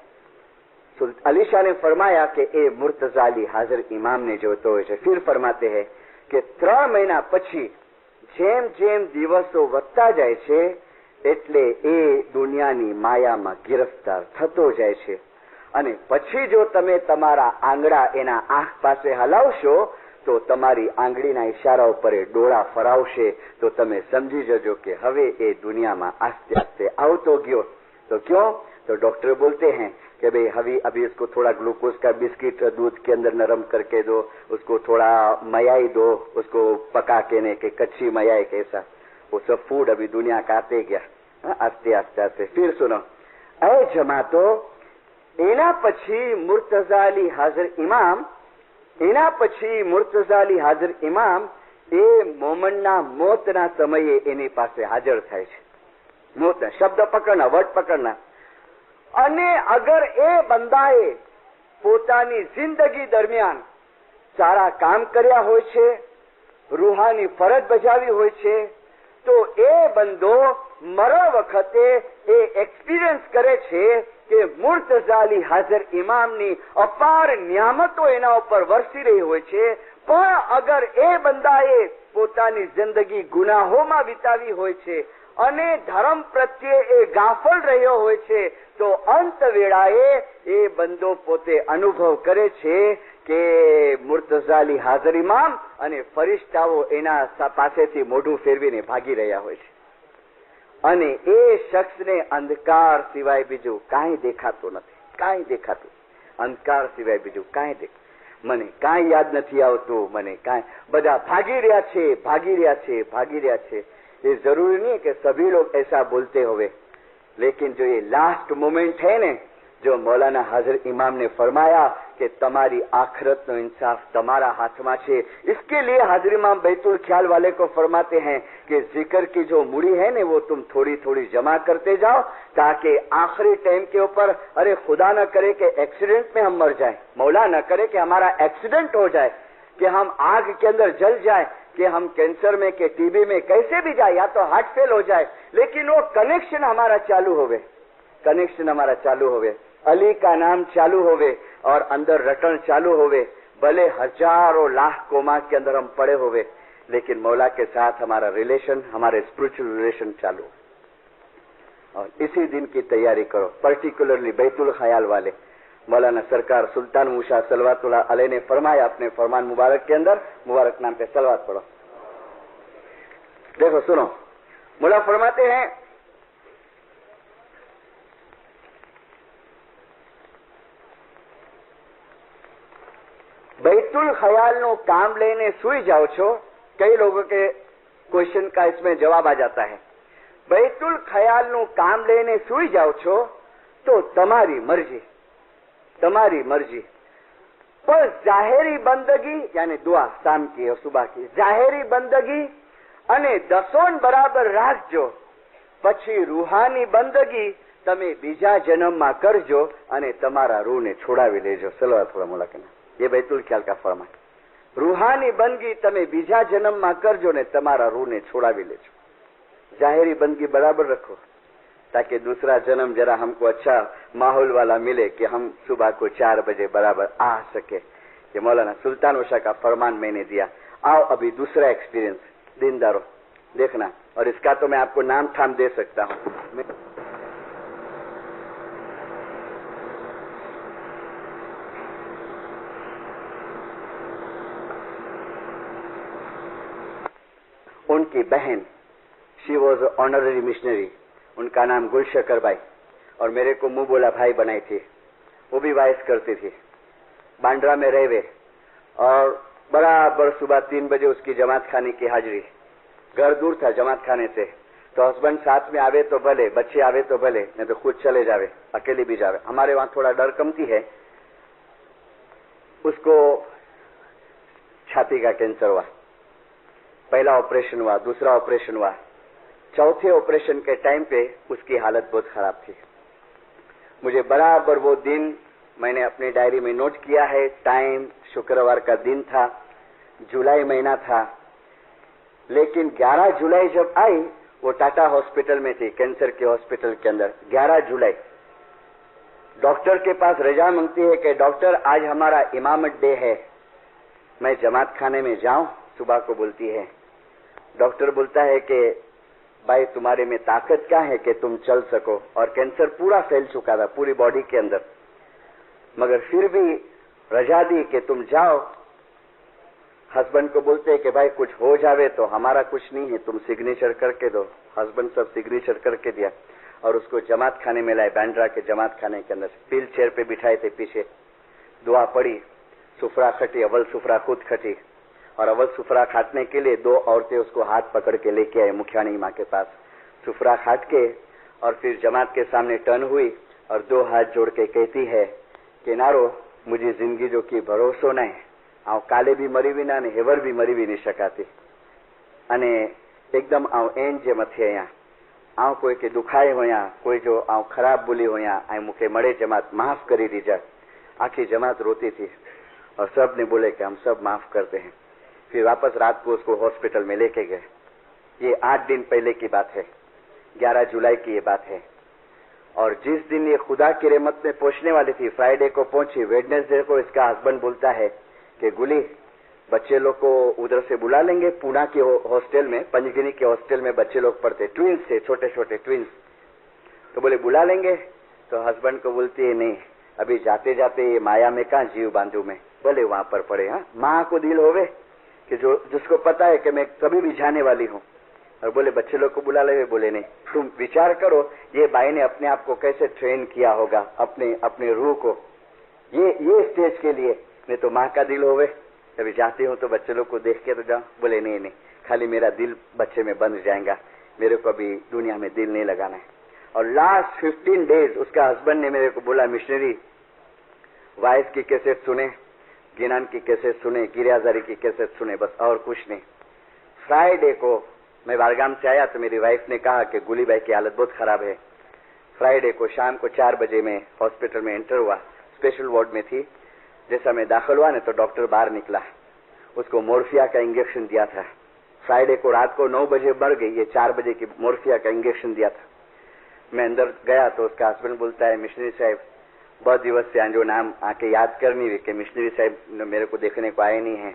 अली शाह ने फरमाया कि ए मुर्तजाली हाजिर इमाम ने जोतो है। फिर फरमाते हैं कि 3 महीना પછી જેમ જેમ દિવસો વધતા જાય છે એટલે એ દુનિયાની માયામાં ગિરફ્તાર થતો જાય છે અને પછી જો તમે તમારા આંગળા એના આંખ પાસે હલાવશો તો તમારી આંગળીના ઇશારા ઉપર એ ડોળા ફરાવશે તો તમે સમજી જજો કે હવે એ દુનિયામાં આસ્તે આસ્તે આવતો ગયો। तो क्यों? तो डॉक्टर बोलते हैं कि भाई अभी इसको थोड़ा ग्लूकोज का बिस्किट दूध के अंदर नरम करके दो, उसको थोड़ा मलाई दो, उसको पका के ने के कच्ची मलाई कैसा, वो सब फूड अभी दुनिया का आते गया आस्ते आस्ते आस्ते। फिर सुनो ऐ जमातो, एना पछी मुर्तजा अली हाजिर इमाम, एना पछी मुर्तजा अली हाजिर इमाम ए मोमनना मोतना समये एनी पासे हाजर थाय छे। मोत शब्द पकड़ना, वर्ड पकड़ना। અને અગર એ બંદાએ પોતાની જિંદગી દરમિયાન સારા કામ કર્યા હોય છે, રૂહાની ફરજ બજાવી હોય છે, તો એ બંદો મરણ વખતે એ એક્સપિરિયન્સ કરે છે કે મુર્તઝા અલી હાજર ઇમામની અપાર નિયામતો એના ઉપર વરસી રહી હોય છે। પણ અગર એ બંદાએ પોતાની જિંદગી ગુનાહોમાં વિતાવી હોય છે અને ધર્મ પ્રત્યે એ ગાફલ રહ્યો હોય છે તો અંત વેળાએ એ બંદો પોતે અનુભવ કરે છે કે મુર્તઝા અલી હાજર ઇમામ અને ફરિશ્તાઓ એના પાસેથી મોઢું ફેરવીને ભાગી રહ્યા હોય છે અને એ શખ્સને અંધકાર સિવાય બીજું કાંઈ દેખાતું નથી, કાંઈ દેખાતું, અંધકાર સિવાય બીજું કાંઈ મને કાંઈ યાદ નથી આવતું, મને કાંઈ, બધા भागी રહ્યા છે, भागी રહ્યા છે, भागी રહ્યા છે। ये जरूरी नहीं है कि सभी लोग ऐसा बोलते हुए, लेकिन जो ये लास्ट मोमेंट है ने, जो मौलाना हाजिर इमाम ने फरमाया कि तुम्हारी आखिरत नो इंसाफ तुम्हारा हाथ में है, इसके लिए हाजिर इमाम बैतुल ख्याल वाले को फरमाते हैं कि जिक्र की जो मुड़ी है ने वो तुम थोड़ी थोड़ी जमा करते जाओ ताकि आखिरी टाइम के ऊपर, अरे खुदा न करे कि एक्सीडेंट में हम मर जाए, मौला न करे कि हमारा एक्सीडेंट हो जाए, कि हम आग के अंदर जल जाए, कि हम कैंसर में के टीबी में कैसे भी जाए, या तो हार्ट फेल हो जाए, लेकिन वो कनेक्शन हमारा चालू होवे, कनेक्शन हमारा चालू होवे, अली का नाम चालू होवे और अंदर रटन चालू होवे, भले हजारों लाख कोमा के अंदर हम पड़े होवे, लेकिन मौला के साथ हमारा रिलेशन, हमारे स्पिरिचुअल रिलेशन चालू। और इसी दिन की तैयारी करो। पर्टिकुलरली बैतुल ख्याल वाले मौलाना सरकार सुल्तान मूसा सलवातुल्लाह अलैह ने फरमाया अपने फरमान मुबारक के अंदर, मुबारक नाम पे सलवात पढ़ो। देखो सुनो, मौला फरमाते हैं बैतुल ख्याल नो काम लेने सुई जाओ छो। कई लोगों के क्वेश्चन का इसमें जवाब आ जाता है, बैतुल ख्याल नो काम लेने सुई जाओ छो तो તમારી મરજી, તમારી मर्जी, पर जाहिरी बंदगी यानी दुआ शाम की और सुबह की जाहिरी बंदगी अने दसोन बराबर राखजो, पछी रूहानी बंदगी तमे बीजा जन्म में करजो अने तमारा रूह ने छोड़ावी लेजो। सलवात थोड़ा मुलाकात, ये बैतुल ख्याल का फरमान। रूहानी बंदगी तमे बीजा जन्म में करजो ने तमारा रूह ने छोड़ावी लेजो। जाहिरी बंदगी बराबर रखो ताकि दूसरा जन्म जरा हमको अच्छा माहौल वाला मिले कि हम सुबह को 4 बजे बराबर आ सके। ये मौलाना सुल्तान उषा का फरमान मैंने दिया। आओ अभी दूसरा एक्सपीरियंस, दीनदारों देखना, और इसका तो मैं आपको नाम ठाम दे सकता हूँ। उनकी बहन, शी वॉज ऑनररी मिशनरी, उनका नाम गुलशकर भाई, और मेरे को मुंह बोला भाई बनाई थी। वो भी वाइस करती थी, बांद्रा में रहवे, और बराबर सुबह 3 बजे उसकी जमात खाने की हाजिरी। घर दूर था जमात खाने से, तो हस्बैंड साथ में आवे तो भले, बच्चे आवे तो भले, नहीं तो खुद चले जावे, अकेली भी जावे। हमारे वहां थोड़ा डर कमती है। उसको छाती का कैंसर हुआ, पहला ऑपरेशन हुआ, दूसरा ऑपरेशन हुआ, चौथे ऑपरेशन के टाइम पे उसकी हालत बहुत खराब थी। मुझे बराबर वो दिन मैंने अपनी डायरी में नोट किया है, टाइम शुक्रवार का दिन था, जुलाई महीना था, लेकिन 11 जुलाई जब आई, वो टाटा हॉस्पिटल में थी, कैंसर के हॉस्पिटल के अंदर। 11 जुलाई डॉक्टर के पास रजा मांगती है कि डॉक्टर आज हमारा इमामत डे है, मैं जमात खाने में जाऊं? सुबह को बोलती है। डॉक्टर बोलता है कि भाई तुम्हारे में ताकत क्या है कि तुम चल सको, और कैंसर पूरा फैल चुका था पूरी बॉडी के अंदर, मगर फिर भी रजा दी कि तुम जाओ। हस्बैंड को बोलते हैं कि भाई कुछ हो जावे तो हमारा कुछ नहीं है, तुम सिग्नेचर करके दो। हस्बैंड सब सिग्नेचर करके दिया और उसको जमात खाने में लाए, बांद्रा के जमात खाने के अंदर व्हील चेयर पे बिठाए थे पीछे। दुआ पड़ी, सुफरा खटी, अव्वल सुफरा खुद खटी, और अव्वल सुफरा खाटने के लिए 2 औरतें उसको हाथ पकड़ के लेके आए मुखियानी माँ के पास। सुफरा खाट के और फिर जमात के सामने टर्न हुई और 2 हाथ जोड़ के कहती है कि नारो मुझे जिंदगी जो की भरोसो नहीं, आव काले भी मरी विना ने हेवर भी मरी भी नहीं शकाती, अने एकदम आव एन जे मथे अहियां आव कोई के दुखाए होया, कोई जो आव खराब बोली होया, आई मुखे मड़े जमात माफ करी दीजा। आखी जमात रोती थी और सब ने बोले कि हम सब माफ करते हैं। फिर वापस रात को उसको हॉस्पिटल में लेके गए। ये 8 दिन पहले की बात है, 11 जुलाई की ये बात है। और जिस दिन ये खुदा की रहमत में पहुंचने वाली थी, फ्राइडे को पहुंची। वेडनेसडे को इसका हस्बैंड बोलता है कि गुली बच्चे लोग को उधर से बुला लेंगे, पूना के हॉस्टल में, पंचगिनी के हॉस्टल में बच्चे लोग पढ़ते, ट्विंस थे, छोटे छोटे ट्विंस। तो बोले बुला लेंगे। तो हस्बैंड को बोलती है नहीं, अभी जाते जाते ये माया में कहाँ जीव बांधू में, बोले वहां पर पड़े। हाँ, माँ को दिल होवे कि जो जिसको पता है कि मैं कभी भी जाने वाली हूँ। और बोले बच्चे लोग को बुला ले, बोले नहीं। तुम विचार करो ये बाई ने अपने आप को कैसे ट्रेन किया होगा, अपने रूह को ये स्टेज के लिए। नहीं तो माँ का दिल होवे, कभी जाती हूँ तो बच्चे लोग को देख के तो जाओ। बोले नहीं नहीं, खाली मेरा दिल बच्चे में बंध जाएगा, मेरे को अभी दुनिया में दिल नहीं लगाना है। और लास्ट 15 डेज उसका हस्बैंड ने मेरे को बोला मिशनरी वाइफ की कैसेट सुने, गिनान की कैसेट सुने, गिरियाजारी की कैसेट सुने, बस और कुछ नहीं। फ्राइडे को मैं बारगाम से आया तो मेरी वाइफ ने कहा कि गुली भाई की हालत बहुत खराब है। फ्राइडे को शाम को 4 बजे में हॉस्पिटल में एंटर हुआ, स्पेशल वार्ड में थी। जैसा मैं दाखिल हुआ ना तो डॉक्टर बाहर निकला, उसको मोर्फिया का इंजेक्शन दिया था। फ्राइडे को रात को 9 बजे मर गई, ये 4 बजे की मोर्फिया का इंजेक्शन दिया था। मैं अंदर गया तो उसका हस्बैंड बोलता है मिशनरी साहब बहुत दिवस से जो नाम आके याद करनी हुई कि मिशनरी साहब मेरे को देखने को आए नहीं है।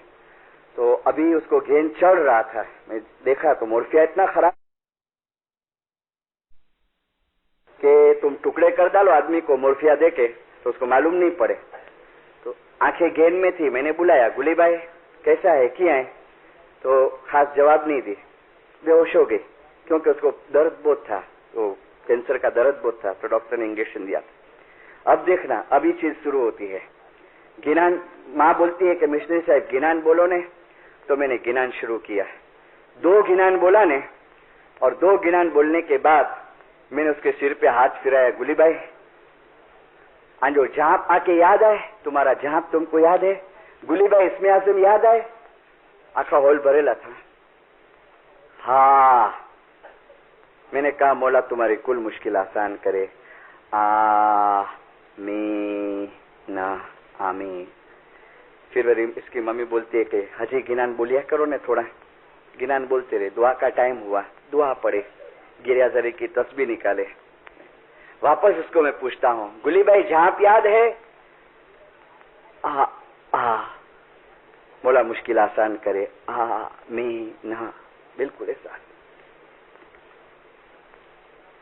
तो अभी उसको घेन चढ़ रहा था, मैं देखा तो मोर्फिया इतना खराब कि तुम टुकड़े कर डालो आदमी को मोर्फिया देके तो उसको मालूम नहीं पड़े। तो आंखें घेन में थी, मैंने बुलाया गुली भाई कैसा है, क्या है? तो खास जवाब नहीं दी, बेहोश हो गई क्योंकि उसको दर्द बहुत था, तो कैंसर का दर्द बहुत था। तो डॉक्टर ने इंजेक्शन दिया था। अब देखना अभी चीज शुरू होती है। गिनान माँ बोलती है कि मिशनरी साहब गिनान बोलो ने, तो मैंने गिनान शुरू किया। 2 गिनान बोला ने, और 2 गिनान बोलने के बाद मैंने उसके सिर पे हाथ फिराया, गुली भाई आंजो झांप आके याद आए, तुम्हारा झांप तुमको याद है? गुली भाई इसमें आजम याद आए? आखा हॉल भरेला था। हाँ, मैंने कहा मौला तुम्हारी कुल मुश्किल आसान करे। आमीन। फिर इसकी मम्मी बोलती है कि हजी गिनान बोलिया करो ने, थोड़ा गिनान बोलते रहे। दुआ का टाइम हुआ, दुआ पड़े, गिरियाजरी की तस्बीह निकाले। वापस उसको मैं पूछता हूँ गुली भाई झांप याद है? मौला मुश्किल आसान करे। आमीन। बिल्कुल ऐसा।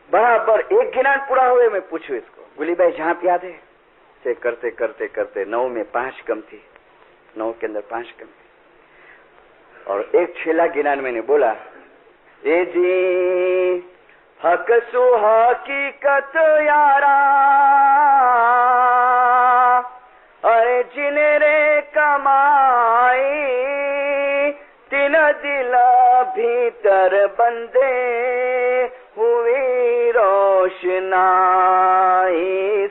बराबर 1 गिनान पूरा हुए मैं पूछू इसको गुली भाई झांप याद है? से करते करते करते 9 में 5 कम थी, 9 के अंदर 5 कम थी। और एक छेला गिनान मैंने बोला, ए जी हक सु हकीकत यारा, अरे जिने रे कमाई तिन दिल भीतर बंदे हुई रोशनाई।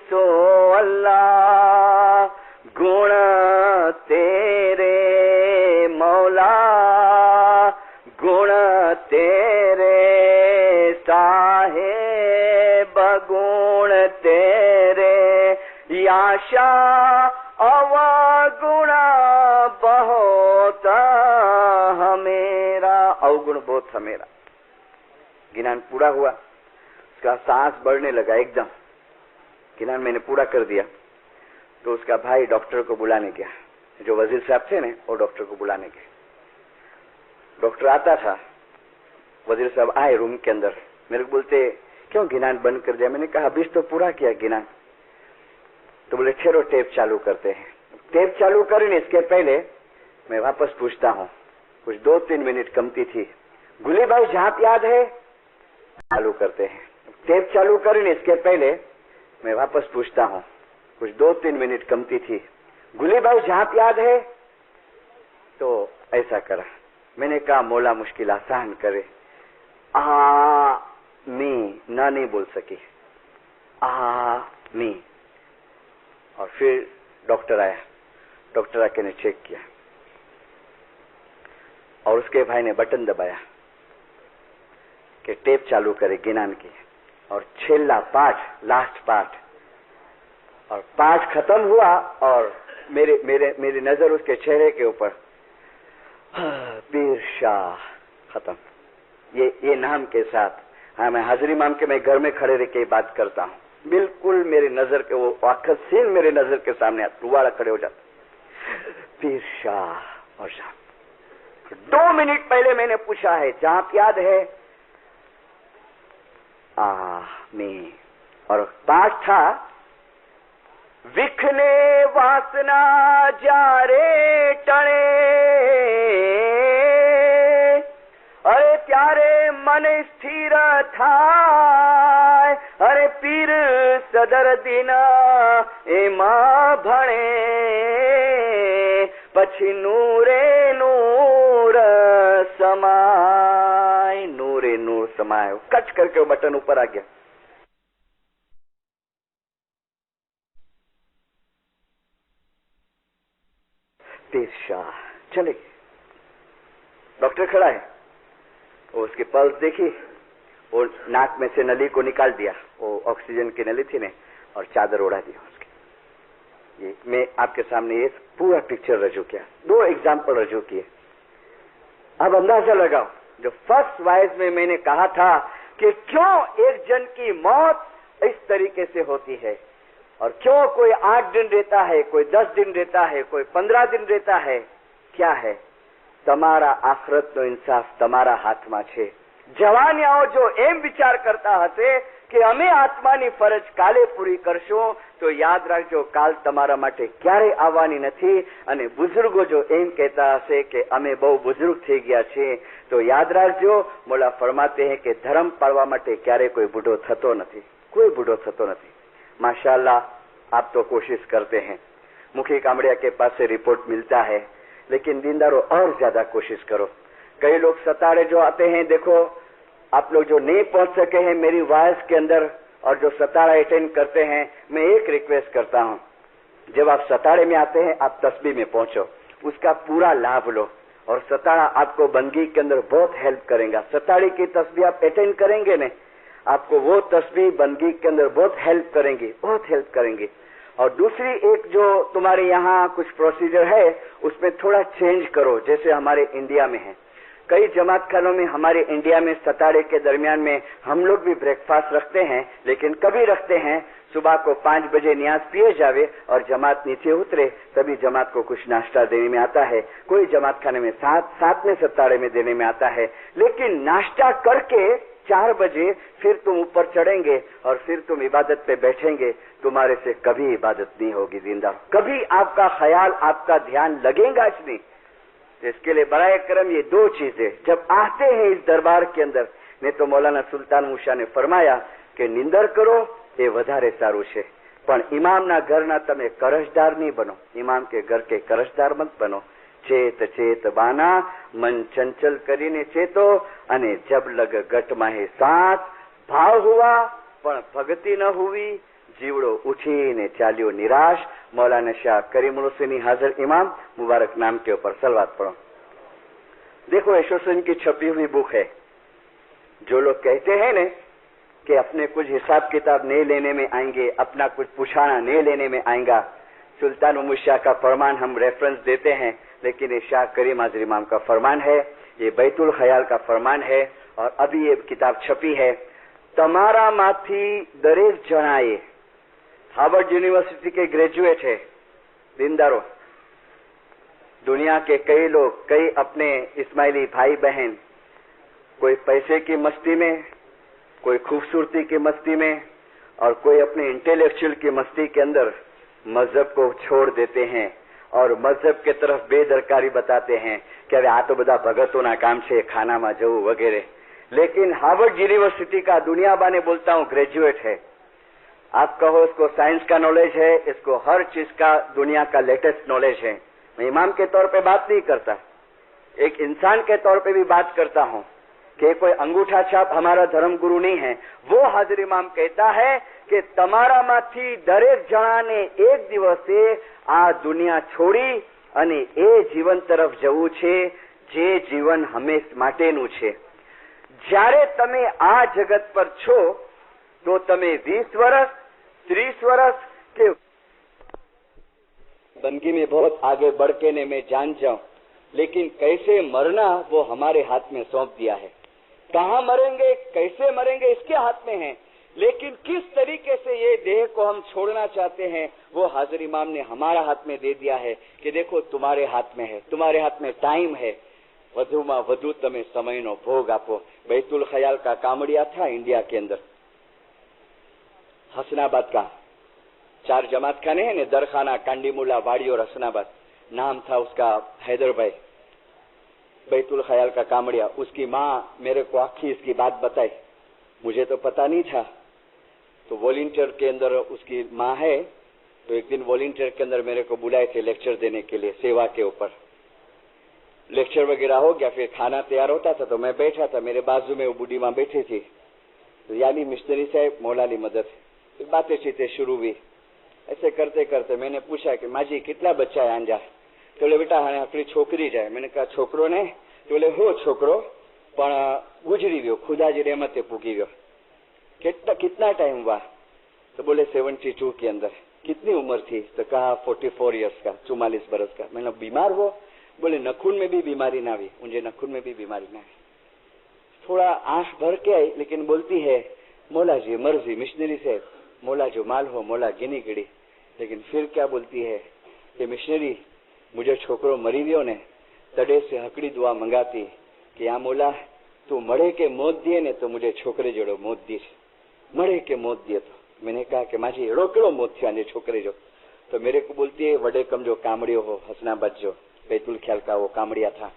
सो अल्लाह गुण तेरे मौला, गुण तेरे साहेब, गुण तेरे याशा अवगुण बहुत अवगुण बोध था मेरा। गिनान पूरा हुआ, उसका सांस बढ़ने लगा एकदम। गिनान मैंने पूरा कर दिया तो उसका भाई डॉक्टर को बुलाने गया। जो वजीर साहब थे ना, वो डॉक्टर को बुलाने गए। डॉक्टर आता था, वजीर साहब आए रूम के अंदर, मेरे को बोलते क्यों गिनान बंद कर दिया? मैंने कहा अभी तो पूरा किया गिनान। तो बोले ठहरो टेप चालू करते हैं। टेप चालू करें इसके पहले मैं वापस पूछता हूँ, कुछ 2-3 मिनट कमती थी। गुली भाई झांप याद है? चालू करते हैं। टेप चालू करें इसके पहले मैं वापस पूछता हूँ, कुछ 2-3 मिनट कमती थी। गुली भाई झांप याद है? तो ऐसा करा। मैंने कहा मौला मुश्किल आसान करे। मी ना नहीं बोल सकी, मी। और फिर डॉक्टर आया। डॉक्टर आके ने चेक किया और उसके भाई ने बटन दबाया कि टेप चालू करे गिनान की। और छेला पाठ, लास्ट पाठ, और पाठ खत्म हुआ और मेरी नजर उसके चेहरे के ऊपर, पीर शाह खत्म, ये नाम के साथ। हाँ, मैं हाजिरी माम के मैं घर में खड़े रह के बात करता हूँ, बिल्कुल मेरी नजर के वो आखिर सीन मेरे नजर के सामने दोबारा खड़े हो जाता, पीर शाह और शाह। 2 मिनट पहले मैंने पूछा है जहां याद है? नहीं। और पाठ था, विखने वासना जारे टणे, अरे त्यारे मन स्थिर थाय, अरे पीर सदर दिना एमा भणे, पछी नूरे नूर समाय, नूरे नूर समाय। कच करके वो बटन ऊपर आ गया। पीर शाह चले। डॉक्टर खड़ा है, वो उसकी पल्स देखी, वो नाक में से नली को निकाल दिया, वो ऑक्सीजन की नली थी ने, और चादर उड़ा दिया उसकी। ये मैं आपके सामने ये पूरा पिक्चर रजू किया, 2 एग्जाम्पल रजू किए। अब अंदाजा लगाओ, जो फर्स्ट वाइज में मैंने कहा था कि क्यों एक जन की मौत इस तरीके से होती है, और क्यों कोई 8 दिन रहता है, कोई 10 दिन रहता है, कोई 15 दिन रहता है, क्या है? તમારા આખરતનો ઇન્સાફ તમારા હાથમાં છે। જવાનિયાઓ જો એમ વિચાર કરતા હશે કે અમે આત્માની ફરજ કાલે પૂરી કરશું, તો યાદ રાખજો કાલ તમારા માટે ક્યારેય આવવાની નથી। અને બુઝુર્ગો જો એમ કહેતા હશે કે અમે બહુ બુઝુર્ગ થઈ ગયા છે, તો યાદ રાખજો મોલા ફરમાતે હૈ કે ધર્મ પાળવા માટે ક્યારેય કોઈ બુઢો થતો નથી, કોઈ બુઢો થતો નથી। माशाअल्लाह, आप तो कोशिश करते हैं। मुखी कामड़िया के पास से रिपोर्ट मिलता है, लेकिन दीनदारों और ज्यादा कोशिश करो। कई लोग सताड़े जो आते हैं, देखो आप लोग जो नहीं पहुंच सके हैं मेरी वॉइस के अंदर और जो सताड़ा अटेंड करते हैं, मैं एक रिक्वेस्ट करता हूं, जब आप सताड़े में आते हैं आप तस्बीह में पहुंचो, उसका पूरा लाभ लो, और सताड़ा आपको बंदगी के अंदर बहुत हेल्प करेगा। सताड़ी की तस्बीह आप अटेंड करेंगे ने, आपको वो तस्बीह बंदगी के अंदर बहुत हेल्प करेंगी, बहुत हेल्प करेंगी। और दूसरी एक जो तुम्हारे यहाँ कुछ प्रोसीजर है, उसमें थोड़ा चेंज करो, जैसे हमारे इंडिया में है। कई जमात खानों में हमारे इंडिया में सताड़े के दरमियान में हम लोग भी ब्रेकफास्ट रखते हैं, लेकिन कभी रखते हैं सुबह को 5 बजे न्याज पिए जावे और जमात नीचे उतरे, तभी जमात को कुछ नाश्ता देने में आता है। कोई जमात खाने में साथ में सताड़े में देने में आता है, लेकिन नाश्ता करके 4 बजे फिर तुम ऊपर चढ़ेंगे और फिर तुम इबादत पे बैठेंगे, तुम्हारे से कभी इबादत नहीं होगी जिंदा, कभी आपका ख्याल आपका ध्यान लगेगा नहीं। इसके लिए बराए करम ये 2 चीजें जब आते हैं इस दरबार के अंदर, नहीं तो मौलाना सुल्तान मूसा ने फरमाया कि निंदर करो એ વધારે સારું છે, પણ ઇમામના ઘરના તમે કરજદાર નહીં બનો, ઇમામ કે ઘર કે કરજદાર મત બનો। ચેત ચેત બાના મન ચંચલ કરીને ચેતો, અને જબ લગ ગટમાં હે સાથ, ભાવ હુआ પણ ભક્તિ ન હુવી, જીવડો ઉઠીને ચાલ્યો નિરાશ। मौलाना शाह करीमुल हुसैनी हाजिर इमाम मुबारक नाम के ऊपर सलवात पढ़ो। देखो एसोसिएशन की छपी हुई बुक है। जो लोग कहते हैं ने कि अपने कुछ हिसाब किताब नहीं लेने में आएंगे, अपना कुछ पुछाना नहीं लेने में आएगा, सुल्तान उमर शाह का फरमान हम रेफरेंस देते हैं, लेकिन ये शाह करीम हाजिर इमाम का फरमान है। ये बैतुल ख्याल का फरमान है और अभी ये किताब छपी है। तमारा माथी दरेक जनाए, हार्वर्ड यूनिवर्सिटी के ग्रेजुएट है, दीनदारों, दुनिया के कई लोग, कई अपने इस्माइली भाई बहन, कोई पैसे की मस्ती में, कोई खूबसूरती की मस्ती में और कोई अपने इंटेलेक्चुअल की मस्ती के अंदर मजहब को छोड़ देते हैं और मजहब के तरफ बेदरकारी बताते हैं कि अरे आ तो बधा भगतों काम छे, खाना में जવું वगैरह। लेकिन हार्वर्ड यूनिवर्सिटी का दुनिया बाने बोलता हूं ग्रेजुएट है, आप कहो इसको साइंस का नॉलेज है, इसको हर चीज का दुनिया का लेटेस्ट नॉलेज है। मैं इमाम के तौर पे बात नहीं करता, एक इंसान के तौर पे भी बात करता हूं कि कोई अंगूठा छाप हमारा धर्म गुरु नहीं है। वो हाजिर इमाम कहता है कि तमारा माथी दरेक जणाने एक दिवसे आ दुनिया छोड़ी અને એ જીવન તરફ જવું છે જે જીવન હંમેશ માટેનું છે। જ્યારે તમે આ જગત પર છો તો તમે 20 વર્ષ 30 વર્ષ के बंदगी में बहुत आगे बढ़ के ने मैं जान जाऊं, लेकिन कैसे मरना वो हमारे हाथ में सौंप दिया है। कहाँ मरेंगे, कैसे मरेंगे, इसके हाथ में है, लेकिन किस तरीके से ये देह को हम छोड़ना चाहते हैं वो हाजिर इमाम ने हमारा हाथ में दे दिया है कि देखो तुम्हारे हाथ में है, तुम्हारे हाथ में टाइम है, વધુમાં વધુ તમે સમયનો ભોગ આપો। बैतुल ख्याल का कामड़िया था इंडिया के अंदर, हसनाबाद का 4 जमात खाने हैं, दरखाना, कांडीमुला, वाड़ी और हसनाबाद, नाम था उसका हैदर भाई। बैतुल ख्याल का कामड़िया, उसकी माँ मेरे को आखी इसकी बात बताई, मुझे तो पता नहीं था। तो वॉलंटियर के अंदर उसकी माँ है, तो एक दिन वॉलंटियर के अंदर मेरे को बुलाए थे लेक्चर देने के लिए, सेवा के ऊपर। लेक्चर वगैरह हो गया, फिर खाना तैयार होता था, तो मैं बैठा था, मेरे बाजू में वो बूढ़ी माँ बैठी थी, तो यानी मिस्टरी साहब मौलाली मदद, फिर बातें चीतें शुरू हुई। ऐसे करते करते मैंने पूछा कि माँ जी कितना बच्चा है आंजा? तो बोले बेटा हाँ अपनी छोकरी जाए। मैंने कहा छोकरो ने? तो बोले हो छोकरो पण गुजरी गयो, खुदाजी रहमते पूगी गयो। कितना टाइम हुआ? तो बोले 72 के अंदर। कितनी उम्र थी? तो कहा 44 इयर्स का, 44 बरस का। मैंने बीमार हो? बोले नखून में भी बीमारी ना हुई, मुझे नखून में भी बीमारी ना आई। थोड़ा आंख भर के आई, लेकिन बोलती है मौला जी मर्जी, मिशनरी से मौला जो माल हो मौला गिनी गिड़ी। लेकिन फिर क्या बोलती है कि मिशनरी मुझे छोकरो मरी गयो ने, तड़े से हकड़ी दुआ मंगाती कि या मौला तू मरे के मौत दिए ने तो मुझे छोकरे जोड़ो मौत दी, मरे के मौत दिए। तो मैंने कहा कि माँ जी एड़ो केड़ो मौत थी आने छोकरे जो? तो मेरे को बोलती है वडे कम जो कामड़ियो हो हसनाबाद जो बैतुल ख्याल का वो कामड़िया था,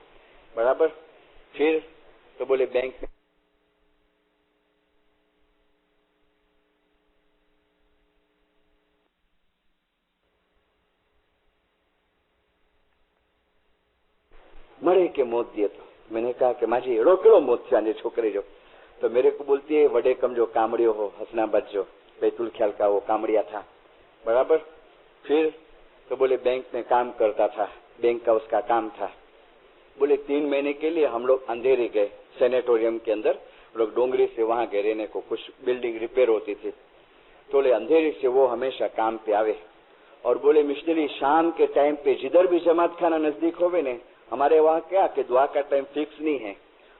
बराबर। फिर तो बोले बैंक में मरे के मौत दिए। तो मैंने कहा कि माँ जी एड़ो केड़ो मौत थी आने छोकरे जो? तो मेरे को बोलती है वडे कम जो कामड़ियो हो हसनाबाद जो बैतुल ख्याल का वो कामड़िया था, बराबर। फिर तो बोले बैंक में काम करता था, बैंक का उसका काम था। बोले 3 महीने के लिए हम लोग अंधेरी गए, सैनिटोरियम के अंदर लोग डोंगरी से वहां गए रहने को, कुछ बिल्डिंग रिपेयर होती थी। तो बोले अंधेरी से वो हमेशा काम पे आवे। और बोले मिशनरी शाम के टाइम पे जिधर भी जमात खाना नजदीक होवे ने, हमारे वहाँ क्या कि दुआ का टाइम फिक्स नहीं है,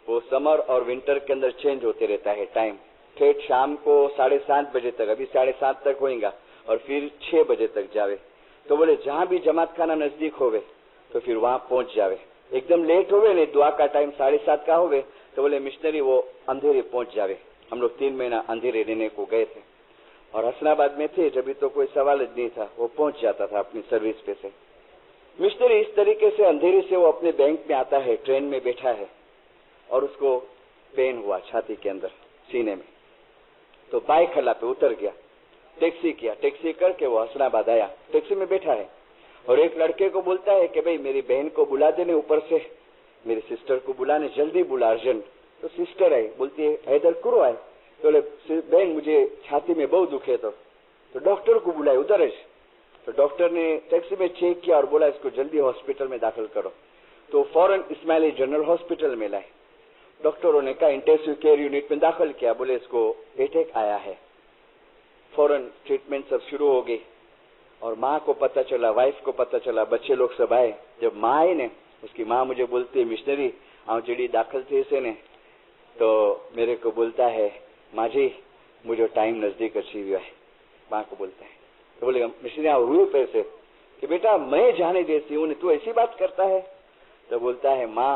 वो समर और विंटर के अंदर चेंज होते रहता है टाइम। ठेठ शाम को 7:30 बजे तक, अभी 7:30 तक होएगा और फिर 6 बजे तक जावे। तो बोले जहां भी जमात खाना नजदीक होवे तो फिर वहां पहुंच जावे। एकदम लेट होवे ने, दुआ का टाइम 7:30 का होवे, तो बोले मिशनरी वो अंधेरे पहुंच जावे। हम लोग 3 महीना अंधेरे रहने को गए थे और हसनाबाद में थे, जब तो कोई सवाल नहीं था, वो पहुंच जाता था अपनी सर्विस पे से। मिशनरी इस तरीके से अंधेरे से वो अपने बैंक में आता है, ट्रेन में बैठा है और उसको पेन हुआ छाती के अंदर, सीने में। तो बाइक खला पे उतर गया, टैक्सी किया, टैक्सी करके वो हसनाबाद आया, टैक्सी में बैठा है और एक लड़के को बोलता है कि भाई मेरी बहन को बुला देने ऊपर से, मेरी सिस्टर को बुलाने, जल्दी बुला अर्जेंट। तो सिस्टर आई, बोलती है हैदर करो आए। तो बोले बहन मुझे छाती में बहुत दुखे, तो डॉक्टर को बुलाए उधर। तो डॉक्टर ने टैक्सी में चेक किया और बोला इसको जल्दी हॉस्पिटल में दाखिल करो। तो फौरन इस्माइली जनरल हॉस्पिटल में लाए। डॉक्टरों ने कहा इंटेंसिव केयर यूनिट में दाखिल किया, बोले इसको अटैक आया है। फौरन ट्रीटमेंट सब शुरू हो गई और माँ को पता चला, वाइफ को पता चला, बच्चे लोग सब आए। जब माँ आई ने, उसकी माँ मुझे बोलती है मिशनरी आंवचड़ी दाखिल थी से ने तो मेरे को बोलता है, माँ जी मुझे टाइम नजदीक अच्छी हुआ है। माँ को बोलता है तो बोलेगा मिश्री आप हुए पैसे कि बेटा मैं जाने देती हूँ, तू ऐसी बात करता है। तो बोलता है माँ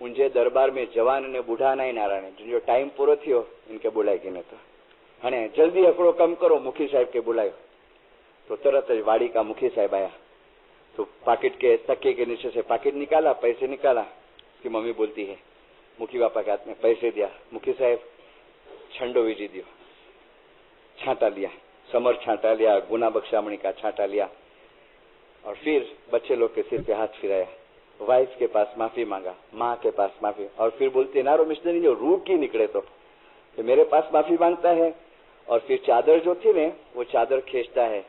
मुझे दरबार में जवान ने बूढ़ा नहीं नारायण जो टाइम पूरो थियो इनके बुलाए कि नहीं तो हने जल्दी हकड़ो कम करो मुखी साहब के बुलायो। तो तरत वाड़ी का मुखी साहब आया तो पाकिट के तकिए के नीचे से पाकिट निकाला, पैसे निकाला। उसकी मम्मी बोलती है मुखी बापा के हाथ में पैसे दिया, मुखी साहब छंडो विजी दियो, छांटा लिया, समर छांटा लिया, गुना बख्शामणी का छांटा लिया और फिर बच्चे लोग के सिर पे हाथ फिराया, वाइफ के पास माफी मांगा, माँ के पास माफी और फिर बोलते नारो मिश्री जो रूह की निकले तो मेरे पास माफी मांगता है और फिर चादर जो थी ने वो चादर खींचता है,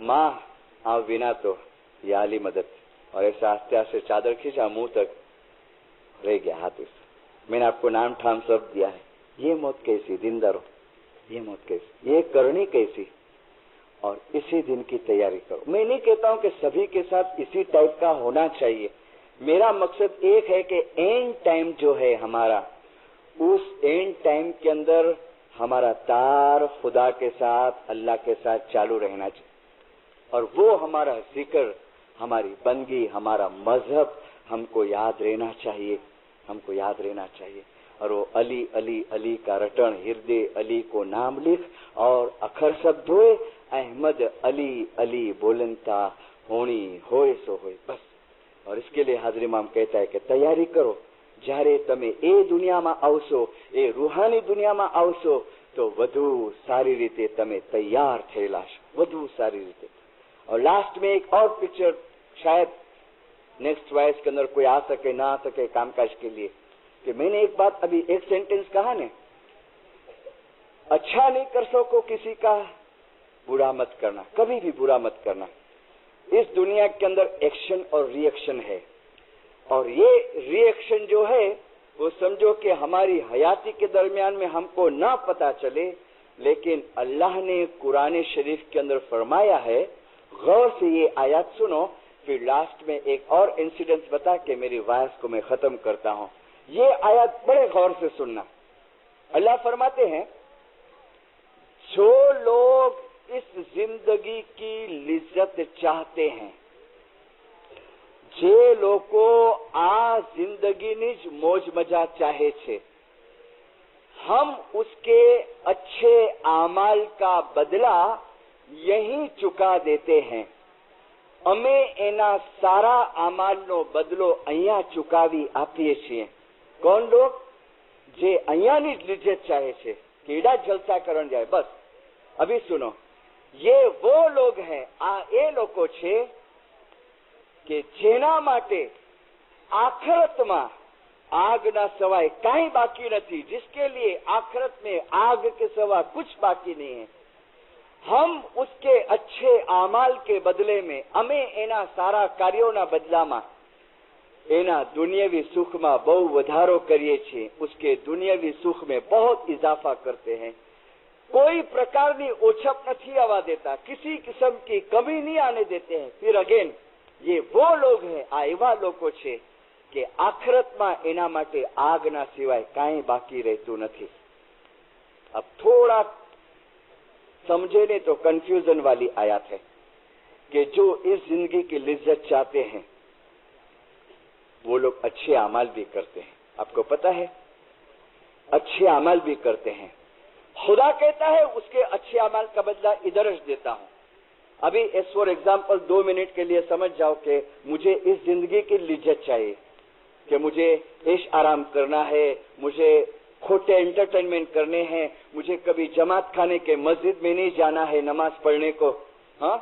माँ आप बिना तो ये आली मदद और ऐसा आस्ते आस्ते चादर खींचा, मुंह तक रह गया हाथ इस। मैंने आपको नाम ठाम सब दिया है। ये मौत कैसी जिंदा, ये मौत कैसी, ये करनी कैसी और इसी दिन की तैयारी करो। मैं नहीं कहता हूं कि सभी के साथ इसी टाइप का होना चाहिए। मेरा मकसद एक है कि एंड टाइम जो है हमारा, उस एंड टाइम के अंदर हमारा तार खुदा के साथ, अल्लाह के साथ चालू रहना चाहिए और वो हमारा जिक्र, हमारी बंदगी, हमारा मजहब हमको याद रहना चाहिए, हमको याद रहना चाहिए। और वो अली अली अली का रटन, हृदय अली को नाम लिख और अखर सब धोए, अहमद अली अली बोलनता होनी होए सो होए बस। और इसके लिए हाजरी इमाम कहता है कि तैयारी करो, જ્યારે તમે એ દુનિયામાં આવશો, એ રૂહાની દુનિયામાં આવશો તો વધુ સારી રીતે તમે તૈયાર થયેલા છો, વધુ સારી રીતે। और लास्ट में एक और पिक्चर शायद नेक्स्ट वॉइस के अंदर कोई आ सके ना आ सके कामकाज के लिए, कि मैंने एक बात अभी एक सेंटेंस कहा ने, अच्छा नहीं कर सको किसी का बुरा मत करना, कभी भी बुरा मत करना। इस दुनिया के अंदर एक्शन और रिएक्शन है और ये रिएक्शन जो है वो समझो कि हमारी हयाती के दरमियान में हमको ना पता चले, लेकिन अल्लाह ने कुरान शरीफ के अंदर फरमाया है। गौर से ये आयत सुनो, फिर लास्ट में एक और इंसिडेंट बता के मेरी वायस को मैं खत्म करता हूँ। ये आयत बड़े गौर से सुनना। अल्लाह फरमाते हैं, जो लोग इस जिंदगी की लिज्जत चाहते हैं, જે લોકો આ जिंदगीની જ मौज मजा चाहे छे, हम उसके अच्छे आमाल का बदला यहीं चुका देते हैं। અમે એના સારા આમાલનો બદલો અહીંયા ચુકાવી આપીએ છીએ। कौन लोग? જે અહીંયાની જ लिज्जत चाहे छे, કેડા જલસા કરણ જાય બસ। अभी सुनो, ये वो लोग हैं, आ ए लोको छे કે જેના માટે આખરતમાં આગના સવાય કાંઈ બાકી નથી, जिसके लिए आखिरत में आग के सिवा कुछ बाकी नहीं है। हम उसके अच्छे आमाल के बदले में અમે એના સારા કાર્યોના બદલામાં એના दुनियावी सुख में बहु વધારો કરીએ છીએ, उसके दुनियावी सुख में बहुत इजाफा करते हैं। कोई प्रकार की ओछप नहीं आवा देता, किसी किस्म की कमी नहीं आने देते हैं। फिर अगेन ये वो लोग हैं, आ एवा लोगो छे कि आखिरतमां एना माटे आगना सिवाय कांई बाकी रहतुं नथी। अब थोड़ा समझे ने तो कंफ्यूजन वाली आयत है कि जो इस जिंदगी की लिज्जत चाहते हैं वो लोग अच्छे अमाल भी करते हैं। आपको पता है, अच्छे अमाल भी करते हैं। खुदा कहता है उसके अच्छे अमाल का बदला इधर देता हूं। अभी एज फॉर एग्जाम्पल 2 मिनट के लिए समझ जाओ कि मुझे इस जिंदगी की लिज्जत चाहिए, कि मुझे ऐश आराम करना है, मुझे खोटे एंटरटेनमेंट करने हैं, मुझे कभी जमात खाने के मस्जिद में नहीं जाना है नमाज पढ़ने को। हाँ,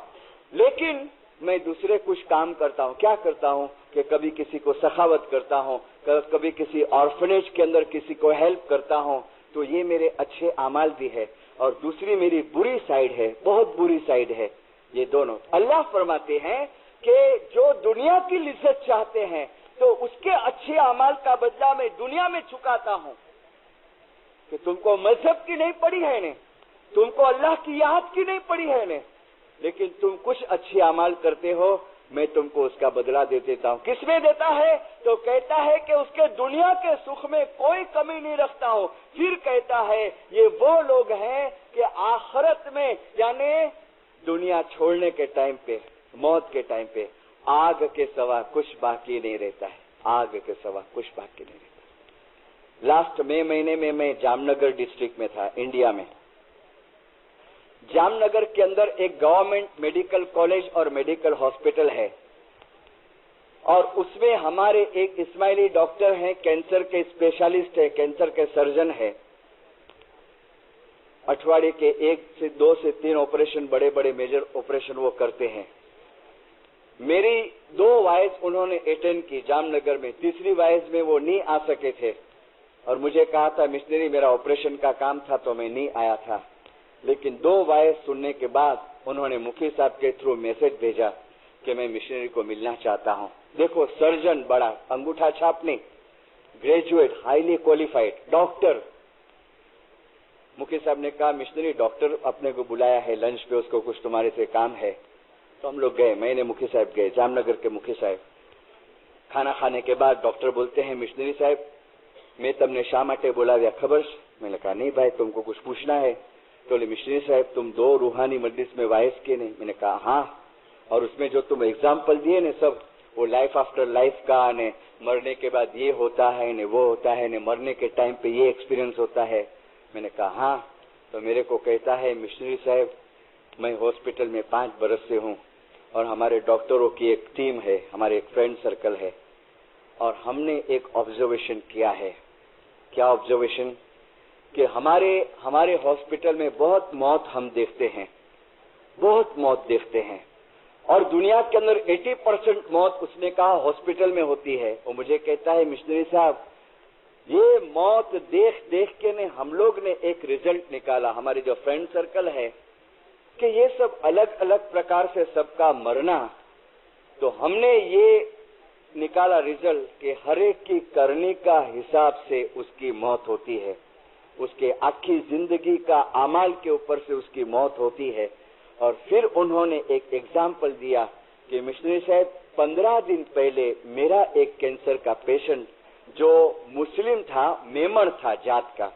लेकिन मैं दूसरे कुछ काम करता हूँ। क्या करता हूँ कि कभी किसी को सखावत करता हूँ, कभी किसी ऑर्फनेज के अंदर किसी को हेल्प करता हूँ। तो ये मेरे अच्छे अमाल भी है और दूसरी मेरी बुरी साइड है, बहुत बुरी साइड है। ये दोनों अल्लाह फरमाते हैं कि जो दुनिया की लिज्जत चाहते हैं तो उसके अच्छे अमाल का बदला मैं दुनिया में चुकाता हूं। कि तुमको मजहब की नहीं पड़ी है ने, तुमको अल्लाह की याद की नहीं पड़ी है ने, लेकिन तुम कुछ अच्छे अमाल करते हो मैं तुमको उसका बदला दे देता हूँ। किसमें देता है? तो कहता है कि उसके दुनिया के सुख में कोई कमी नहीं रखता हूँ। फिर कहता है ये वो लोग हैं कि आखिरत में, यानी दुनिया छोड़ने के टाइम पे, मौत के टाइम पे, आग के सिवा कुछ बाकी नहीं रहता है। आग के सिवा कुछ बाकी नहीं रहता। लास्ट मई महीने में मैं जामनगर डिस्ट्रिक्ट में था, इंडिया में। जामनगर के अंदर एक गवर्नमेंट मेडिकल कॉलेज और मेडिकल हॉस्पिटल है, और उसमें हमारे एक इस्माइली डॉक्टर हैं, कैंसर के स्पेशलिस्ट है, कैंसर के सर्जन है। अठवाडिये के 1 से 2 से 3 ऑपरेशन, बड़े बड़े मेजर ऑपरेशन वो करते हैं। मेरी 2 वाइज उन्होंने अटेंड की जामनगर में। तीसरी वाइज में वो नहीं आ सके थे और मुझे कहा था मिशनरी, मेरा ऑपरेशन का काम था तो मैं नहीं आया था। लेकिन 2 वाइज सुनने के बाद उन्होंने मुखी साहब के थ्रू मैसेज भेजा कि मैं मिशनरी को मिलना चाहता हूं। देखो, सर्जन बड़ा, अंगूठा छाप नहीं, ग्रेजुएट, हाईली क्वालिफाइड डॉक्टर। मुखी साहब ने कहा मिशनरी डॉक्टर अपने को बुलाया है लंच पे, उसको कुछ तुम्हारे से काम है। तो हम लोग गए, मैंने मुखी साहब गए, जामनगर के मुखी साहब। खाना खाने के बाद डॉक्टर बोलते हैं मिशनरी साहब, मैं तमने शा माटे बोलाव्या खबर? मैंने कहा नहीं भाई, तुमको कुछ पूछना है। तो बोले मिशनरी साहब तुम 2 रूहानी मजलिस में वाइस के नहीं? मैंने कहा हाँ, और उसमें जो तुम एग्जाम्पल दिए ने सब, वो लाइफ आफ्टर लाइफ का, ने मरने के बाद ये होता है, ने वो होता है, ने मरने के टाइम पे ये एक्सपीरियंस होता है। मैंने कहा हाँ। तो मेरे को कहता है मिशनरी साहब, मैं हॉस्पिटल में 5 बरस से हूँ और हमारे डॉक्टरों की एक टीम है, हमारे एक फ्रेंड सर्कल है, और हमने एक ऑब्जर्वेशन किया है। क्या ऑब्जर्वेशन? कि हमारे हॉस्पिटल में बहुत मौत हम देखते हैं, बहुत मौत देखते हैं, और दुनिया के अंदर 80% मौत उसने कहा हॉस्पिटल में होती है। वो मुझे कहता है मिशनरी साहब, ये मौत देख देख के ने हम लोग ने एक रिजल्ट निकाला, हमारे जो फ्रेंड सर्कल है, कि ये सब अलग अलग प्रकार से सबका मरना। तो हमने ये निकाला रिजल्ट कि हर एक की करने का हिसाब से उसकी मौत होती है, उसके आखी जिंदगी का अमाल के ऊपर से उसकी मौत होती है। और फिर उन्होंने एक एग्जाम्पल दिया कि मिशनरी साहब 15 दिन पहले मेरा एक कैंसर का पेशेंट जो मुस्लिम था, मेमन था जात का,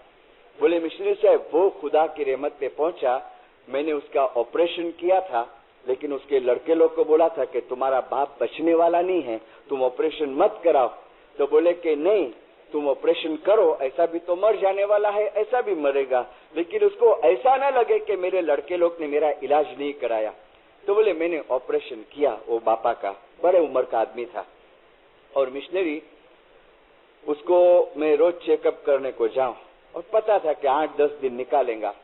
बोले मिशनरी साहब वो खुदा की रहमत पे पहुंचा, मैंने उसका ऑपरेशन किया था, लेकिन उसके लड़के लोग को बोला था कि तुम्हारा बाप बचने वाला नहीं है, तुम ऑपरेशन मत कराओ। तो बोले कि नहीं, तुम ऑपरेशन करो, ऐसा भी तो मर जाने वाला है, ऐसा भी मरेगा, लेकिन उसको ऐसा ना लगे कि मेरे लड़के लोग ने मेरा इलाज नहीं कराया। तो बोले मैंने ऑपरेशन किया। वो बापा का बड़े उम्र का आदमी था, और मिशनरी उसको मैं रोज चेकअप करने को जाऊं, और पता था कि 8-10 दिन निकालेगा।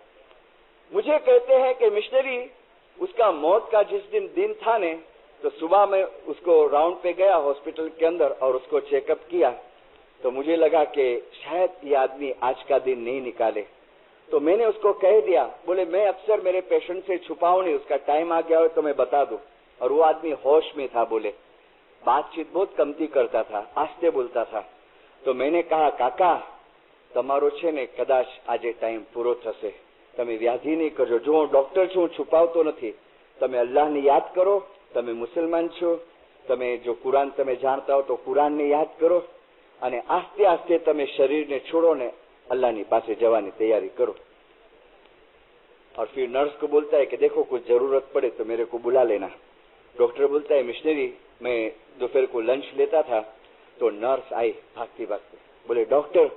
मुझे कहते हैं कि मिशनरी उसका मौत का जिस दिन था ने, तो सुबह में उसको राउंड पे गया हॉस्पिटल के अंदर और उसको चेकअप किया। तो मुझे लगा कि शायद ये आदमी आज का दिन नहीं निकाले। तो मैंने उसको कह दिया, बोले मैं अक्सर मेरे पेशेंट से छुपाऊं नहीं, उसका टाइम आ गया हो तो मैं बता दूं। और वो आदमी होश में था, बोले बातचीत बहुत कमती करता था, आस्ते बोलता था। तो मैंने कहा काका તમારો છે ને કદાચ આજે ટાઈમ પૂરો થશે, તમે વ્યાધિ નહીં કરજો, જો હું ડોક્ટર છું હું છુપાવતો નથી, તમે અલ્લાહને યાદ કરો, તમે મુસલમાન છો, તમે જો કુરાન તમે જાણતા હો તો કુરાનને યાદ કરો, અને આસ્તે આસ્તે તમે શરીરને છોડો ને અલ્લાહની પાસે જવાની તૈયારી કરો। और फिर नर्स को बोलता है कि देखो कुछ जरूरत पड़े तो मेरे को बुला लेना। डॉक्टर बोलता है मिशनरी मैं दोपहर को लंच लेता था, तो नर्स आई भागती भागती, बोले डॉक्टर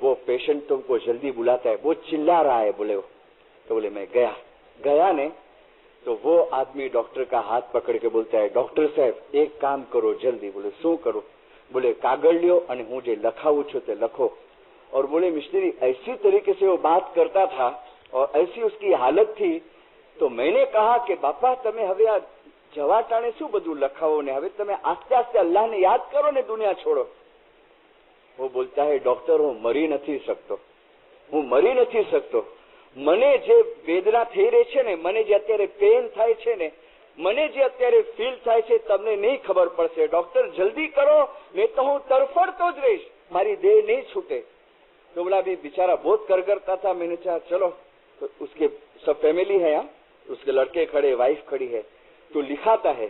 वो पेशेंट तुमको जल्दी बुलाता है, वो चिल्ला रहा है, बोले वो। तो बोले मैं गया ने, तो वो आदमी डॉक्टर का हाथ पकड़ के बोलता है डॉक्टर साहब एक काम करो जल्दी। बोले शू करो? बोले कागड़ लियो અને હું જે લખાવું છું તે લખો। और बोले मिशनरी ऐसी तरीके से वो बात करता था और ऐसी उसकी हालत थी। तो मैंने कहा कि बापा તમે હવે આ જવા ટાણે શું બધું લખાવો ને, હવે તમે આસ્તે આસ્તે અલ્લાહને યાદ કરો ને दुनिया छोड़ो। वो बोलता है डॉक्टर હું મરી નથી શકતો, મને જે વેદના થઈ રહી છે ને, મને જે અત્યારે પેન થાય છે ને, મને જે અત્યારે ફીલ થાય છે તમને નહીં ખબર પડશે। ડોક્ટર જલ્દી કરો, નહીં તો હું તરફડતો જ રહીશ, મારી દેહ નહીં છૂटे। तो बोला अभी बेचारा बहुत करता था। मैंने कहा चलो, तो उसके सब फैमिली है यहाँ, उसके लड़के खड़े, वाइफ खड़ी है, तो लिखाता है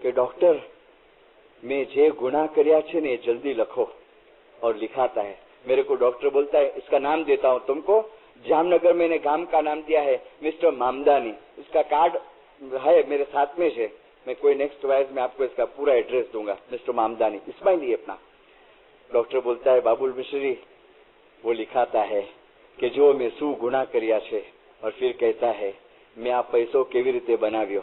कि डॉक्टर मैं जे गुनाह કર્યા છે ने जल्दी लखो, और लिखाता है। मेरे को डॉक्टर बोलता है इसका नाम देता हूं तुमको, जामनगर में ने गांव का नाम दिया है मिस्टर मामदानी, इसका कार्ड है मेरे साथ में है, मैं कोई नेक्स्ट वाइज में आपको इसका पूरा एड्रेस दूंगा, मिस्टर मामदानी इस्माइली अपना। डॉक्टर बोलता है बाबुल मिश्री, वो लिखाता है कि जो मैं शू गुनाह કર્યા છે, और फिर कहता है मैं आ पैसो केवी रीते बनाव्यो,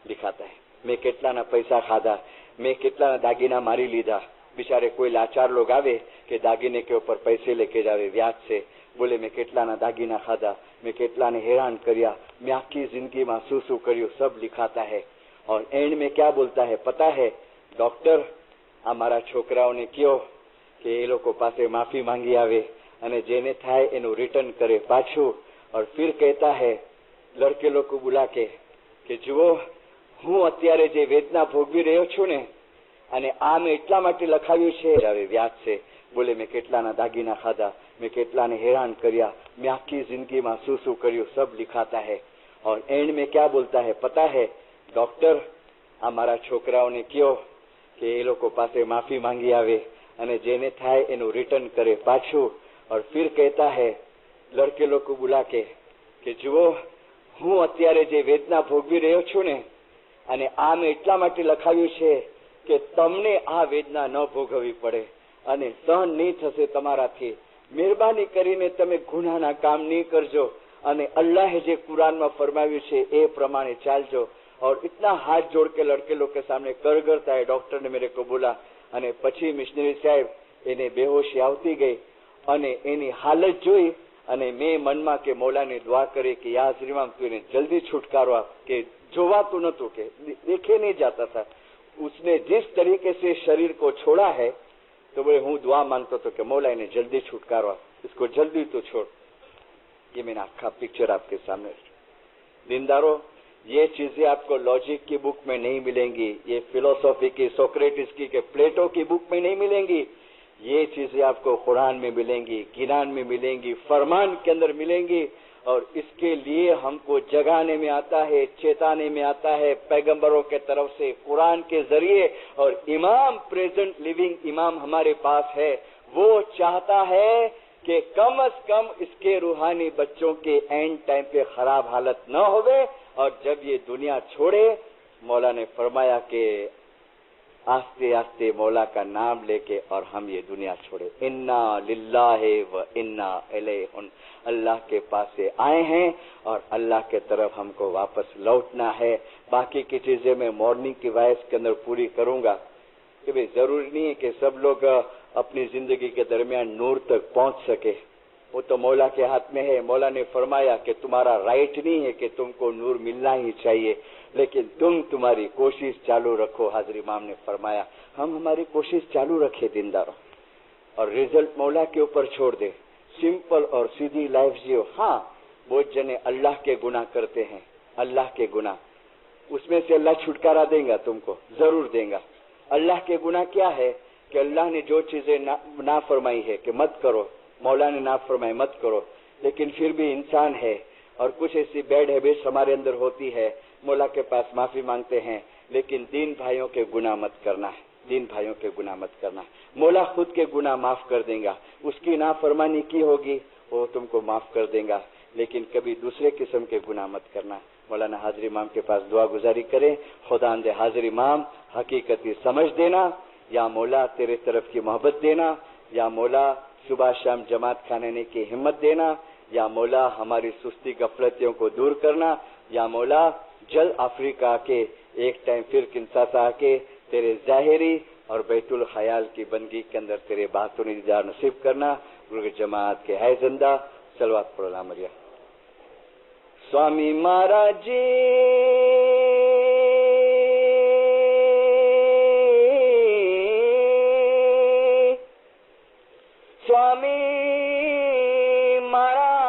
लिखाता है मैं केटलाना पैसा खाधा, मैं केटलाना दागीना मारी लीधा। बिचारे कोई लाचार लोग आवे कि दागीने के ऊपर पैसे लेके जावे व्याज से, बोले मैं केटलाना दागीना खाधा, मैं केटलाने हैरान कर्या, मैं आखी जिंदगी में शू शू कर्યું, सब लिखाता है। और एंड में क्या बोलता है पता है, डॉक्टर आ मारा छोकराओने कहो कि ए लोको पासे माफी मांगी आवे અને જેને થાય એનું રિટર્ન કરે પાછું। और फिर कहता है लड़के लोग को बुला के कि જુઓ હું અત્યારે જે વેદના ભોગવી રહ્યો છું ને, અને આ મેં એટલા માટે લખાવ્યું છે આવે વ્યાજ છે, બોલે મેં કેટલાના દાગીના ખાધા, મેં કેટલાને હેરાન કર્યા, मैं आखी जिंदगी में शू शू કર્યું, सब लिखाता है। और एंड में क्या बोलता है पता है, डॉक्टर आ मारा छोकराओने कहो कि ए लोको पासे माफी मांगी आवे અને જેને થાય એનું રિટર્ન કરે પાછું। और फिर कहता है लड़के लोग को बुला के कि જુઓ હું અત્યારે જે વેદના ભોગવી રહ્યો છું ને, અને આ મેં એટલા માટે લખાવ્યું છે કે તમને આ વેદના ન ભોગવવી પડે અને સહન નહીં થશે તમારાથી। મહેરબાની કરીને તમે ગુનાના કામ નહીં કરજો અને અલ્લાહે જે કુરાનમાં ફરમાવ્યું છે એ પ્રમાણે ચાલજો। और इतना हाथ जोड़ के लड़के लोग के सामने कर करता है। डॉक्टर ने मेरे को बोला અને પછી મિશનરી સાહેબ એને બેહોશી આવતી ગઈ અને એની હાલત જોઈ અને મેં મનમાં કે મૌલાને દુઆ કરી कि या श्रीमान तू इन्हें जल्दी छुटकारो आप, कि જોવાતું નતું, કે देखे नहीं जाता था। उसने जिस तरीके से शरीर को छोड़ा है तो बोले हूँ दुआ मांगता तो कि मौला इन्हें जल्दी छुटकारो आप, इसको जल्दी तो छोड़। ये मैंने आखा पिक्चर आपके सामने। दीनदारों, ये चीजें आपको लॉजिक की बुक में नहीं मिलेंगी, ये फिलोसॉफी की, सोक्रेटिस की, के प्लेटो की बुक में नहीं मिलेंगी। ये चीजें आपको कुरान में मिलेंगी, किरान में मिलेंगी, फरमान के अंदर मिलेंगी। और इसके लिए हमको जगाने में आता है, चेताने में आता है पैगंबरों के तरफ से, कुरान के जरिए। और इमाम, प्रेजेंट लिविंग इमाम हमारे पास है, वो चाहता है कि कम अज कम इसके रूहानी बच्चों के एंड टाइम पे खराब हालत न होवे। और जब ये दुनिया छोड़े, मौला ने फरमाया कि आस्ते आस्ते मौला का नाम लेके और हम ये दुनिया छोड़े। इन्ना लिल्लाहि व इन्ना इलैहि, अल्लाह के पास से आए हैं और अल्लाह के तरफ हमको वापस लौटना है। बाकी की चीजें मैं मॉर्निंग की वॉइस के अंदर पूरी करूंगा कि भाई जरूरी नहीं है कि सब लोग अपनी जिंदगी के दरमियान नूर तक पहुंच सके, वो तो मौला के हाथ में है। मौला ने फरमाया कि तुम्हारा राइट नहीं है कि तुमको नूर मिलना ही चाहिए, लेकिन तुम तुम्हारी कोशिश चालू रखो। हाजिर इमाम ने फरमाया हम हमारी कोशिश चालू रखे दीनदारों, और रिजल्ट मौला के ऊपर छोड़ दे। सिंपल और सीधी लाइफ जियो। हाँ, बहुत जने अल्लाह के गुनाह करते हैं, अल्लाह के गुनाह, उसमें से अल्लाह छुटकारा देगा, तुमको जरूर देगा। अल्लाह के गुनाह क्या है कि अल्लाह ने जो चीजें ना फरमाई है कि मत करो, मौला ने ना फरमाए मत करो, लेकिन फिर भी इंसान है और कुछ ऐसी बैड हैबिट्स हमारे अंदर होती है, मौला के पास माफी मांगते हैं, लेकिन दीन भाइयों के गुनाह मत करना है, दीन भाइयों के गुनाह मत करना। मौला खुद के गुनाह माफ कर देगा, उसकी नाफरमानी की होगी वो तुमको माफ कर देगा, लेकिन कभी दूसरे किस्म के गुनाह मत करना। मौलाना हाजिर इमाम के पास दुआ गुजारी करें, खुदा दे हाजिर इमाम हकीकती समझ देना, या मौला तेरे तरफ की मोहब्बत देना, या मौला सुबह शाम जमात खाने की हिम्मत देना, या मौला हमारी सुस्ती गफलतियों को दूर करना, या मौला जल अफ्रीका के एक टाइम फिर किंसासा आके तेरे जाहिरी और बैतुल ख्याल की बंदगी के अंदर तेरे बातों ने दीदार नसीब करना। गुरु जमात के है जिंदा सलवात पढ़ना मरिया। स्वामी महाराज जी स्वामी महाराज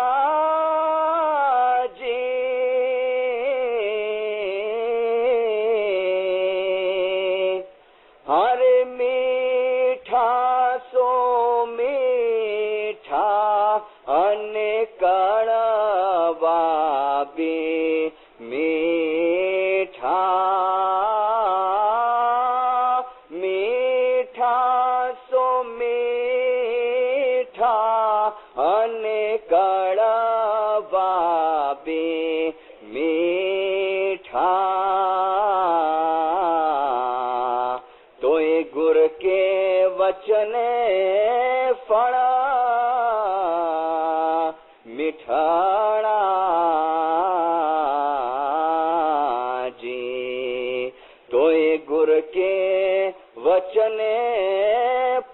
जी हरे मीठा सो मीठा अने कड़वा भी मीठा અને કડવા બે મીઠા તોય ગુર કે વચને ફળા મીઠાણા जी तोय गुर के वचने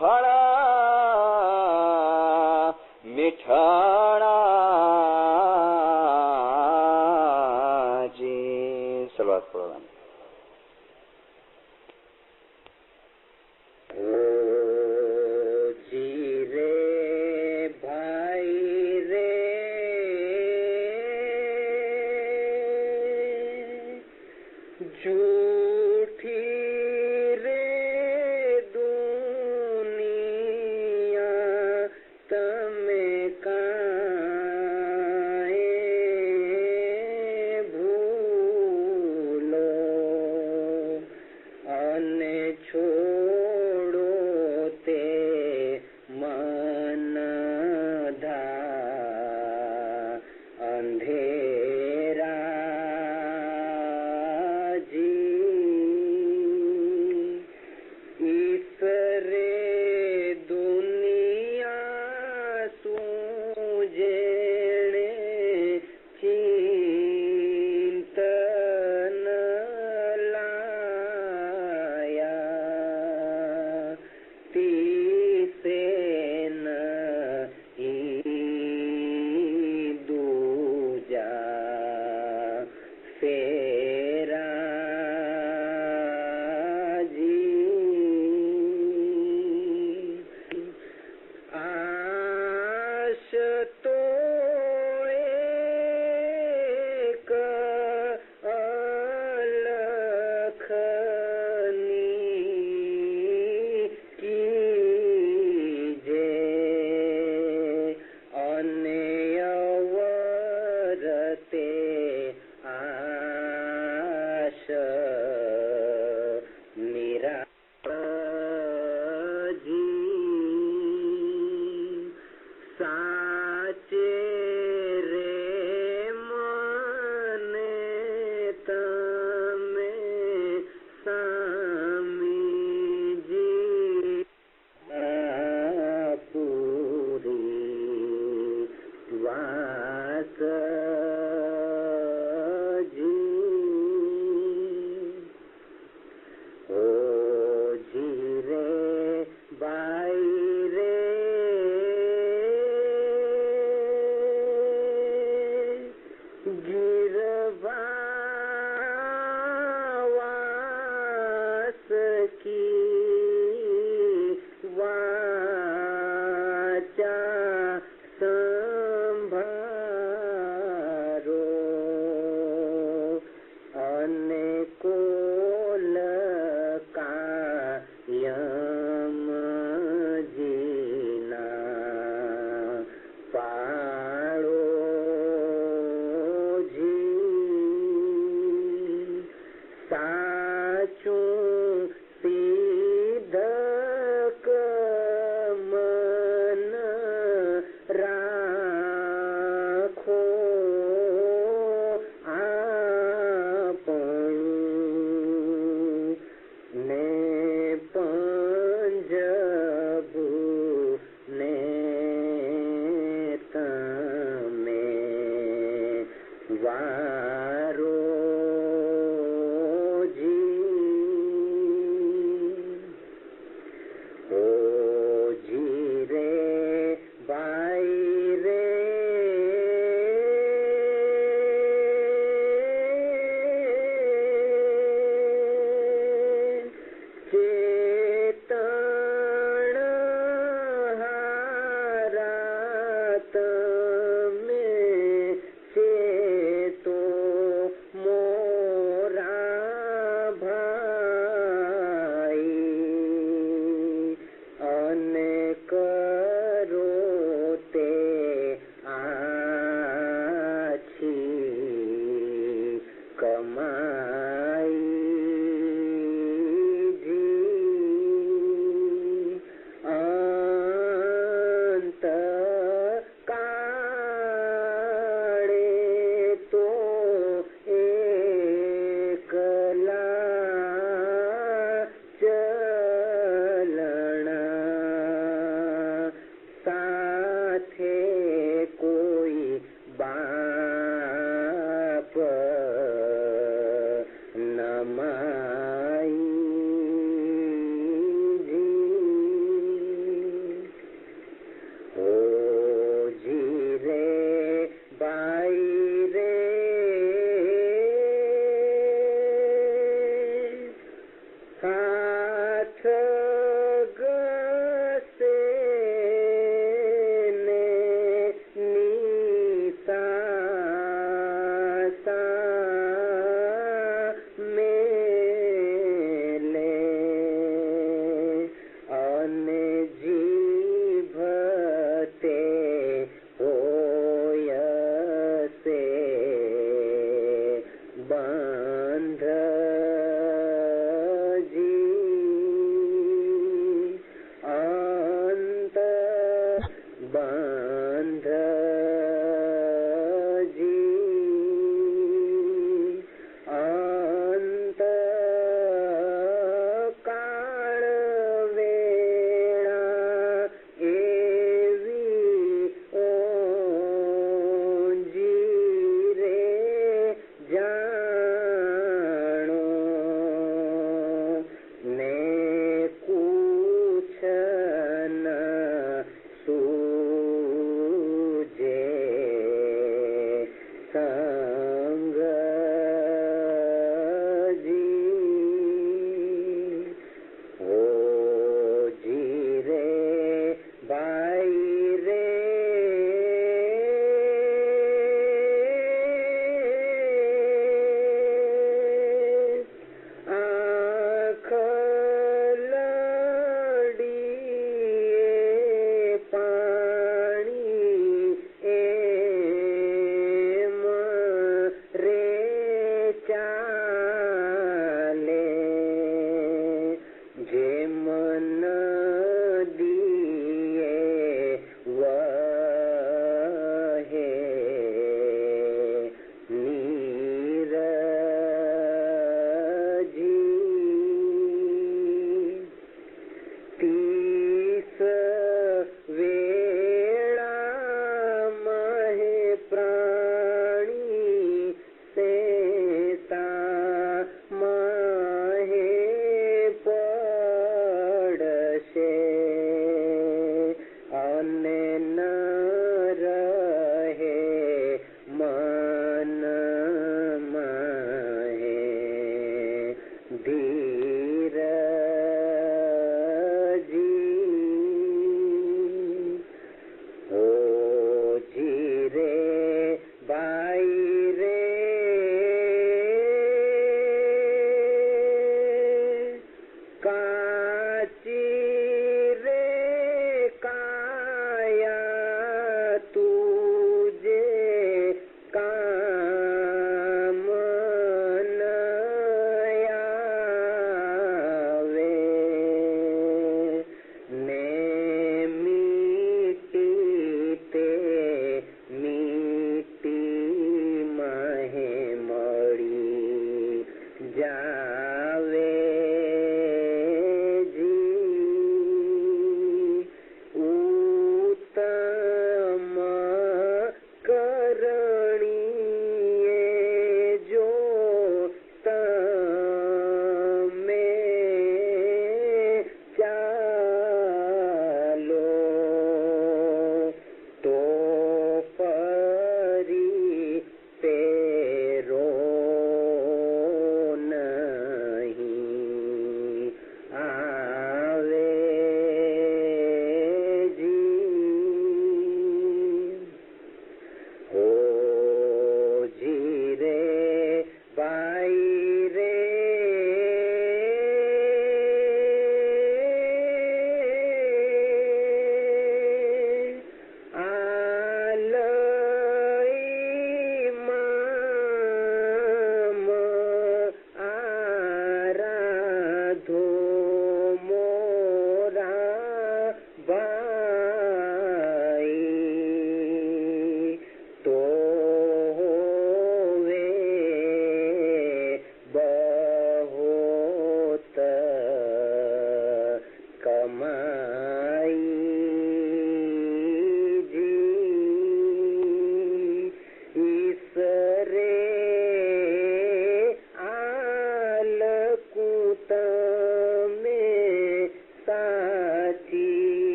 फड़ा मिठाणा जी सलवात प्रोग्राम झूठी रे दुनिया तमे का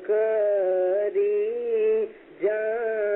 करी जा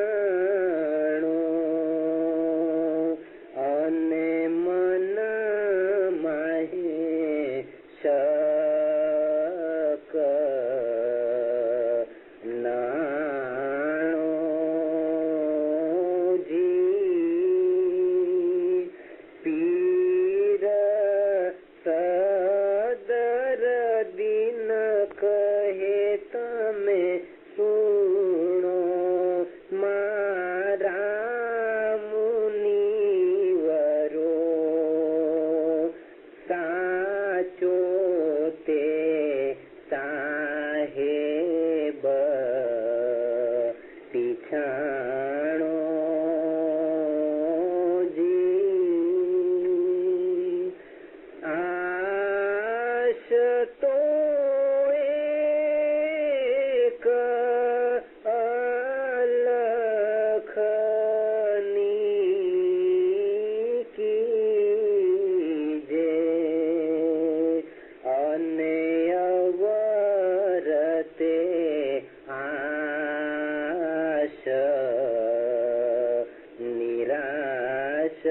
वाणो जी आश तो एक अलखनी कीजे અને અવરતે આશ નિરાશ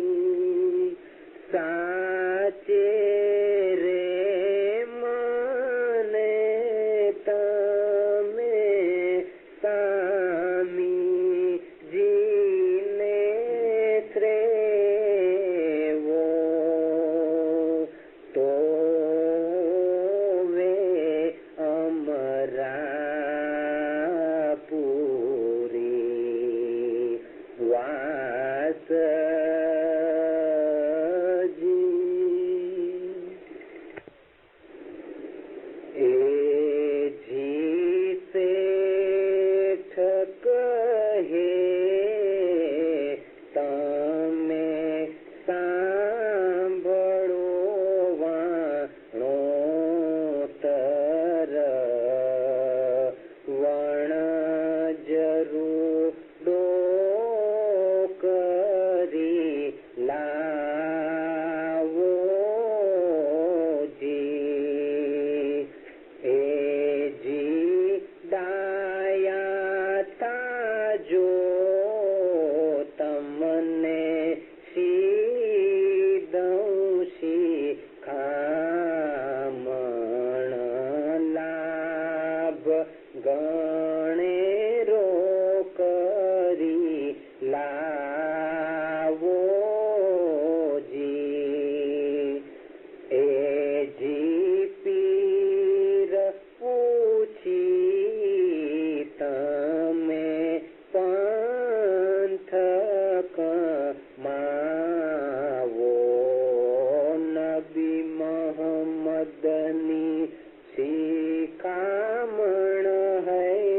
જી સાચે રે મને તમે સામી જીને શ્રેવો તો વે અમરા પૂરી વાસ જી એ જી શેઠ કહે તમે સાંભળો વાણો તર વણ જરૂડો કરી લાવો જી એ જી ડાયા તાજો તમને સીધૌશી ખામણ લાભ ગણેરો કરી લાવો જી એ જી પીર પૂછી તમે પંથ કમાવો નબી મહમ્મદની શિખામણ હૈ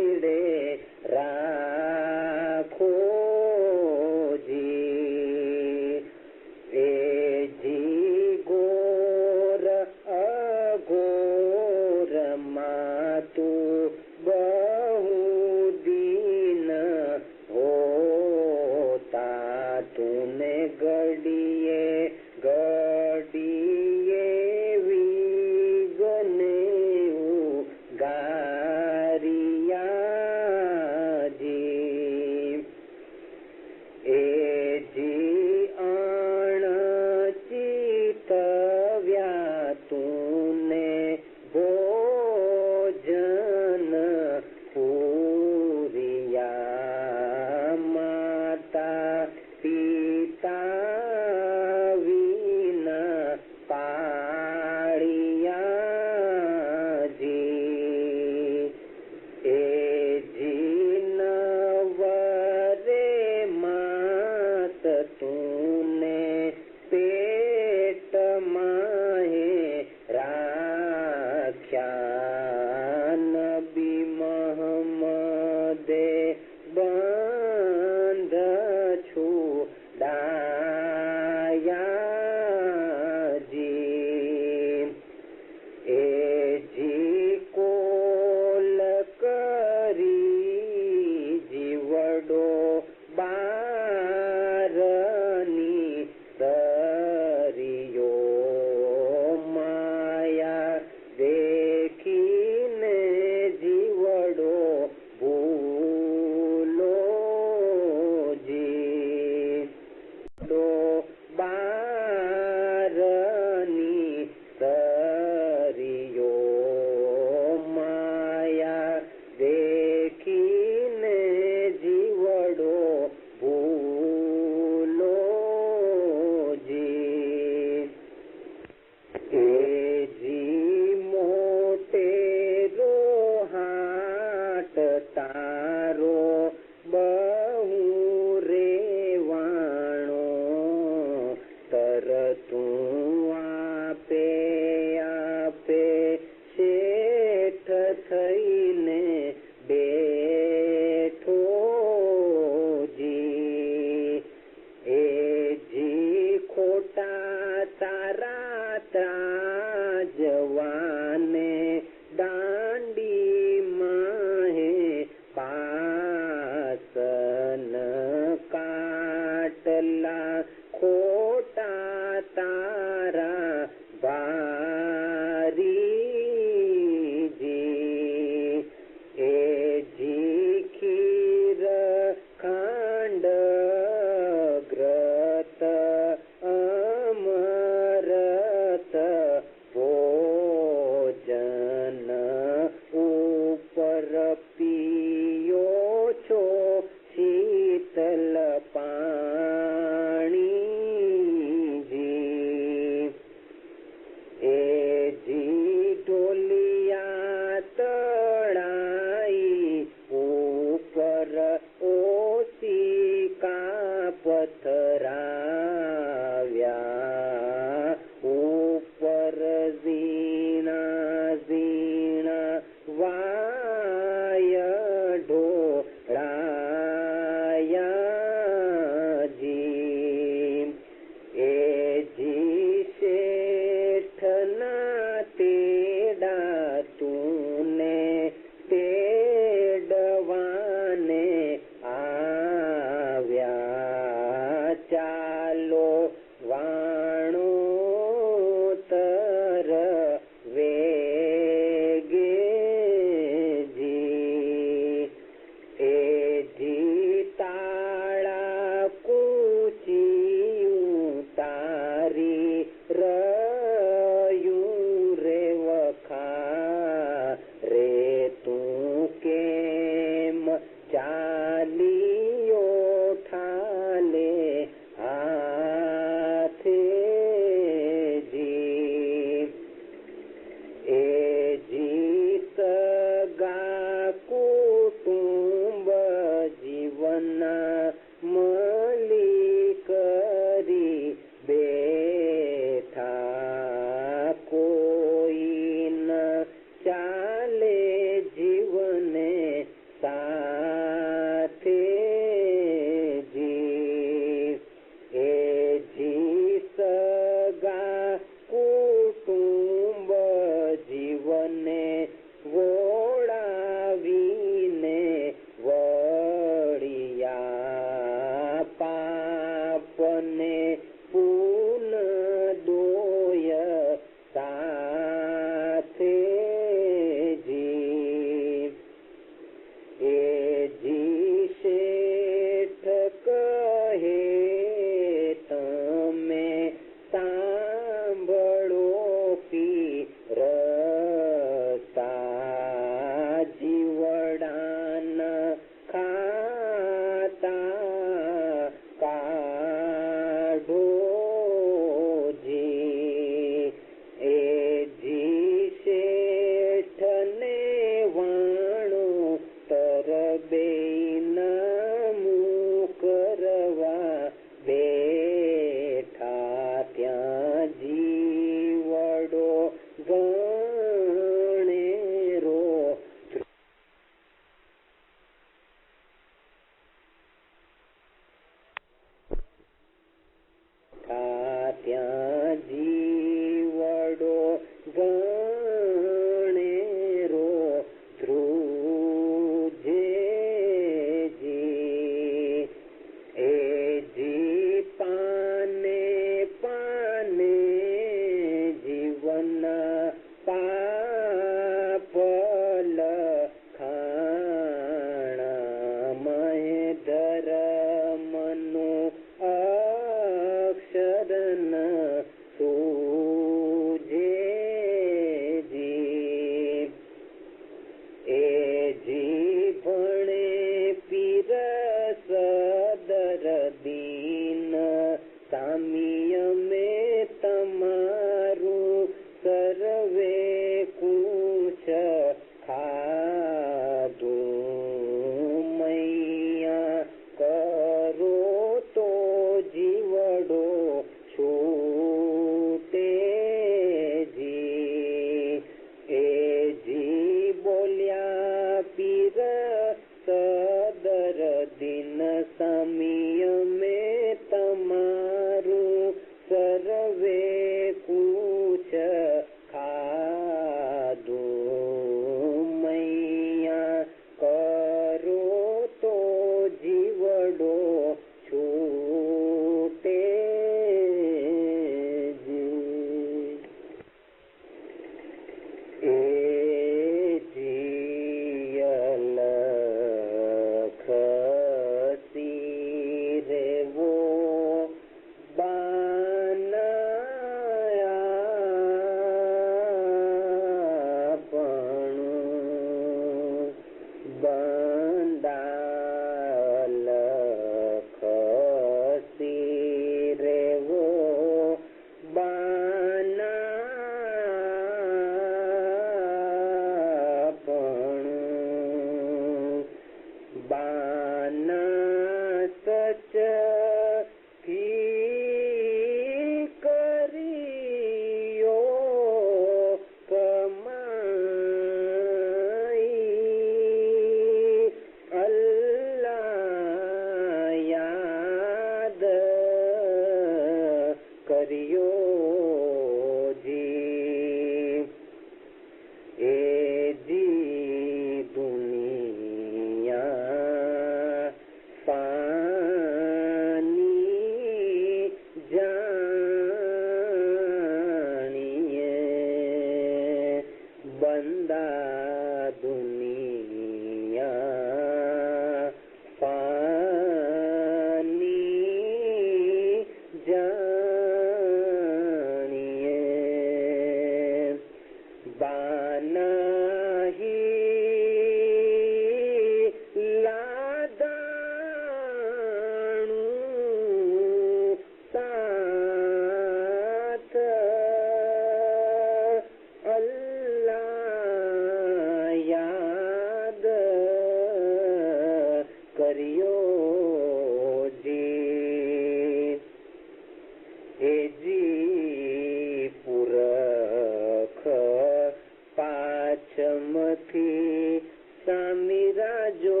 રાજો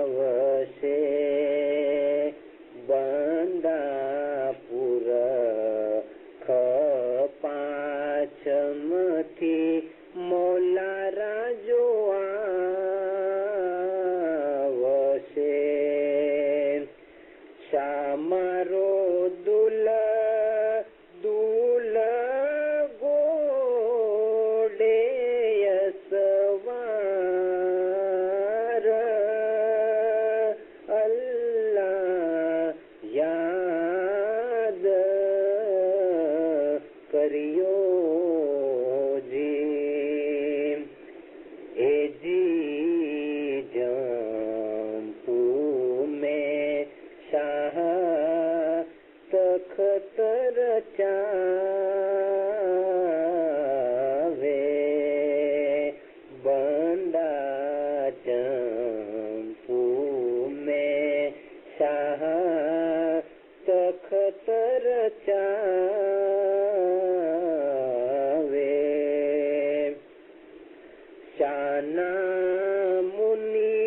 આવશે બંદાપુર ખપાચમથી મોલા રાજો આવશે શામારો દુલ દુલ ગોડે સવાર અલ્લાહ યાદ કર્યો જી એ જી જંપુ મેં શાહ તખત રચાવે બંડા ચંપુ મેં શાહ તખત રચાવે શાના મુનિ